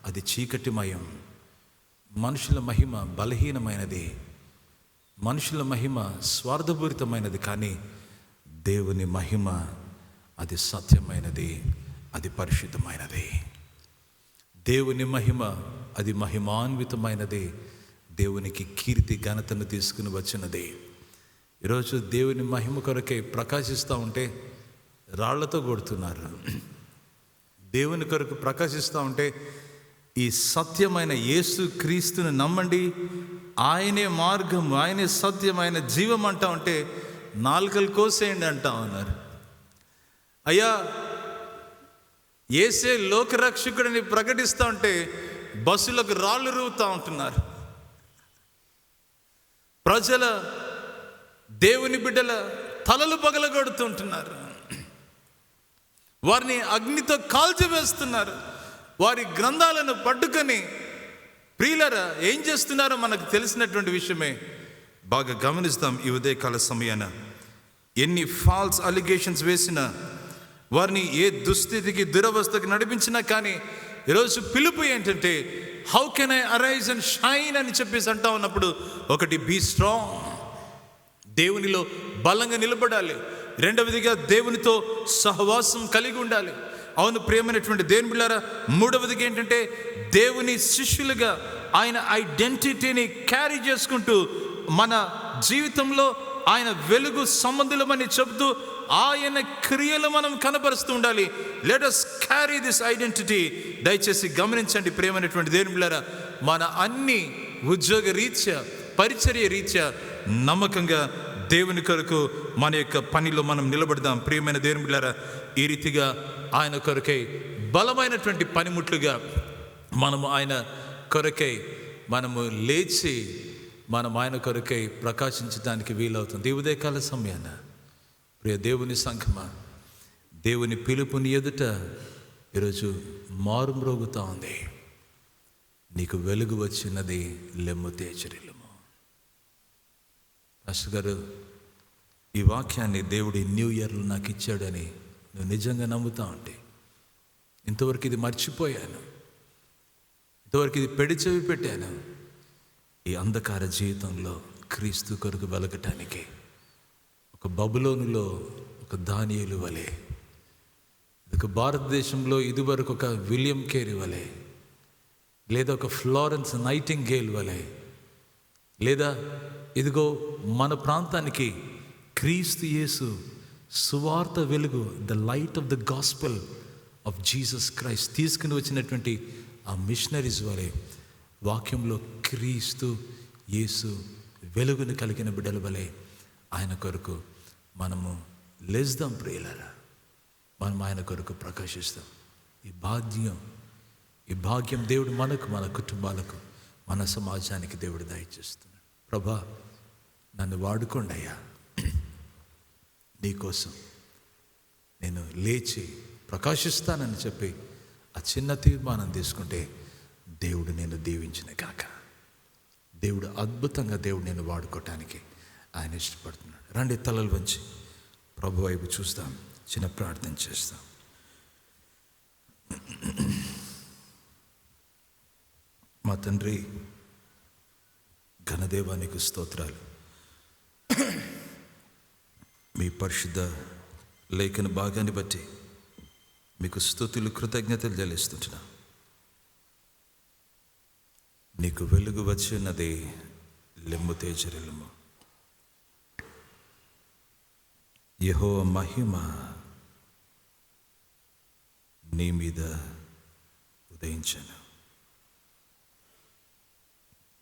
అది చీకటిమయం. మనుషుల మహిమ బలహీనమైనది. మనుషుల మహిమ స్వార్థపూరితమైనది. కానీ దేవుని మహిమ అది సత్యమైనది, అది పరిశుద్ధమైనది. దేవుని మహిమ అది మహిమాన్వితమైనది, దేవునికి కీర్తి ఘనతను తీసుకుని వచ్చినది. ఈరోజు దేవుని మహిమ కొరకే ప్రకాశిస్తూ ఉంటే రాళ్లతో కొడుతున్నారు. దేవుని కొరకు ప్రకాశిస్తూ ఉంటే ఈ సత్యమైన యేసు క్రీస్తుని నమ్మండి, ఆయనే మార్గం, ఆయనే సత్యం, ఆయన జీవం అంటా ఉంటే నాలుకలు కోసేయండి అంటా ఉన్నారు. అయ్యా యేసే లోకరక్షకుడిని ప్రకటిస్తూ ఉంటే బస్సులకు రాళ్ళు రువుతూ ఉంటున్నారు. ప్రజల, దేవుని బిడ్డల తలలు పగలగొడుతుంటున్నారు. వారిని అగ్నితో కాల్చివేస్తున్నారు. వారి గ్రంథాలను పట్టుకొని ప్రియులరా ఏం చేస్తున్నారో మనకు తెలిసినటువంటి విషయమే. బాగా గమనిస్తాం. ఈ ఉదయకాల సమయాన ఎన్ని ఫాల్స్ అలిగేషన్స్ వేసినా, వారిని ఏ దుస్థితికి, దురవస్థకి నడిపించినా కానీ ఈరోజు పిలుపు ఏంటంటే, how can I arise and shine అని చెప్పేసి అంటా ఉన్నప్పుడు, ఒకటి బీ స్ట్రాంగ్, దేవునిలో బలంగా నిలబడాలి. రెండవదిగా దేవునితో సహవాసం కలిగి ఉండాలి. అవును ప్రియమైనటువంటి దేవుని బిడ్డలారా, మూడవదిగా ఏంటంటే దేవుని శిష్యులుగా ఆయన ఐడెంటిటీని క్యారీ చేసుకుంటూ మన జీవితంలో ఆయన వెలుగు సంబంధులమని చెబుతూ ఆయన క్రియలు మనం కనపరుస్తూ ఉండాలి. Let us carry this identity. దయచేసి గమనించండి ప్రియమైనటువంటి దేవుని బిడ్డలారా, మన అన్ని ఉద్యోగ రీత్యా, పరిచర్య రీత్యా నమ్మకంగా దేవుని కొరకు మన యొక్క పనిలో మనం నిలబడదాం. ప్రియమైన దేవుని బిడ్డలారా, ఈ రీతిగా ఆయన కొరకై బలమైనటువంటి పనిముట్లుగా మనము ఆయన కొరకై మనము లేచి మనం ఆయన కొరకై ప్రకాశించడానికి వీలవుతుంది. ఈ ఉదయకాల సమయాన ప్రియ దేవుని సంఘమా, దేవుని పిలుపుని ఎదుట ఈరోజు మారుమ్రోగుతూ ఉంది. నీకు వెలుగు వచ్చినది, లెమ్ము తేజరిల్లుము. పాస్టర్ గారు, ఈ వాక్యాన్ని దేవుడి న్యూ ఇయర్లో నాకు ఇచ్చాడని నువ్వు నిజంగా నమ్ముతా ఉంటే, ఇంతవరకు ఇది మర్చిపోయాను, ఇంతవరకు ఇది పెడి చెవి పెట్టాను. ఈ అంధకార జీవితంలో క్రీస్తు కొరకు వెలగటానికి ఒక బబులోనులో ఒక దానియేలు వలె, ఒక భారతదేశంలో ఇదివరకు ఒక విలియం కేరీ వలె, లేదా ఒక ఫ్లోరెన్స్ నైటింగేల్ వలె, లేదా ఇదిగో మన ప్రాంతానికి క్రీస్తు యేసు సువార్త వెలుగు, the light of the gospel of Jesus Christ తీసుకుని వచ్చినటువంటి ఆ మిషనరీస్ వలె వాక్యంలో క్రీస్తు యేసు వెలుగుని కలిగిన బిడ్డల వలె ఆయన కొరకు మనము లేద్దాం ప్రియులారా. మనం ఆయన కొరకు ప్రకాశిస్తాం. ఈ భాగ్యం దేవుడు మనకు, మన కుటుంబాలకు, మన సమాజానికి దేవుడు దయచేస్తున్నాడు. ప్రభా, నన్ను వాడుకోండి అయ్యా, నీకోసం నేను లేచి ప్రకాశిస్తానని చెప్పి ఆ చిన్న తీర్మానం తీసుకుంటే దేవుడు నేను దీవించిన కాక, దేవుడు అద్భుతంగా దేవుడు నేను వాడుకోవటానికి ఆయన ఇష్టపడుతున్నాడు. రండి, తలలు వంచి ప్రభు వైపు చూస్తాం, చిన్న ప్రార్థన చేస్తాం. మా తండ్రి, ఘనదేవానికి స్తోత్రాలు. మీ పరిశుద్ధ లేఖన భాగాన్ని బట్టి మీకు స్తుతులు, కృతజ్ఞతలు చెల్లిస్తుంటున్నా. నీకు వెలుగు వచ్చినది, లెమ్ము తేజరిల్లుము. యెహోవా మహిమ నీ మీద ఉదయించను.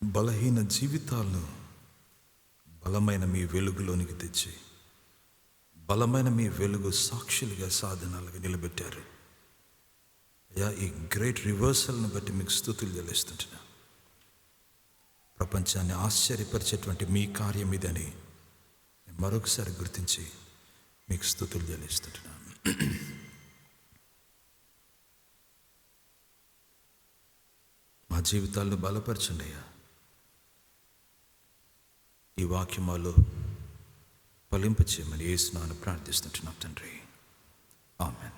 బలహీన జీవితాలను బలమైన మీ వెలుగులోనికి తెచ్చి, బలమైన మీ వెలుగు సాక్షులుగా, సాధనాలుగా నిలబెట్టారు అయ్యా. ఈ గ్రేట్ రివర్సల్ని బట్టి మీకు స్తుతులు చెల్లిస్తుంటున్నా. ప్రపంచాన్ని ఆశ్చర్యపరిచేటువంటి మీ కార్యం ఇదని మరొకసారి గుర్తించి మీకు స్తుతులు చెల్లిస్తుంటున్నాను. మా జీవితాలను బలపరచండి అయ్యా. ఈ వాక్యమాలో ఫలింపచేయమని యేసు నామమున ప్రార్థిస్తుంటున్నాం తండ్రి. ఆమేన్.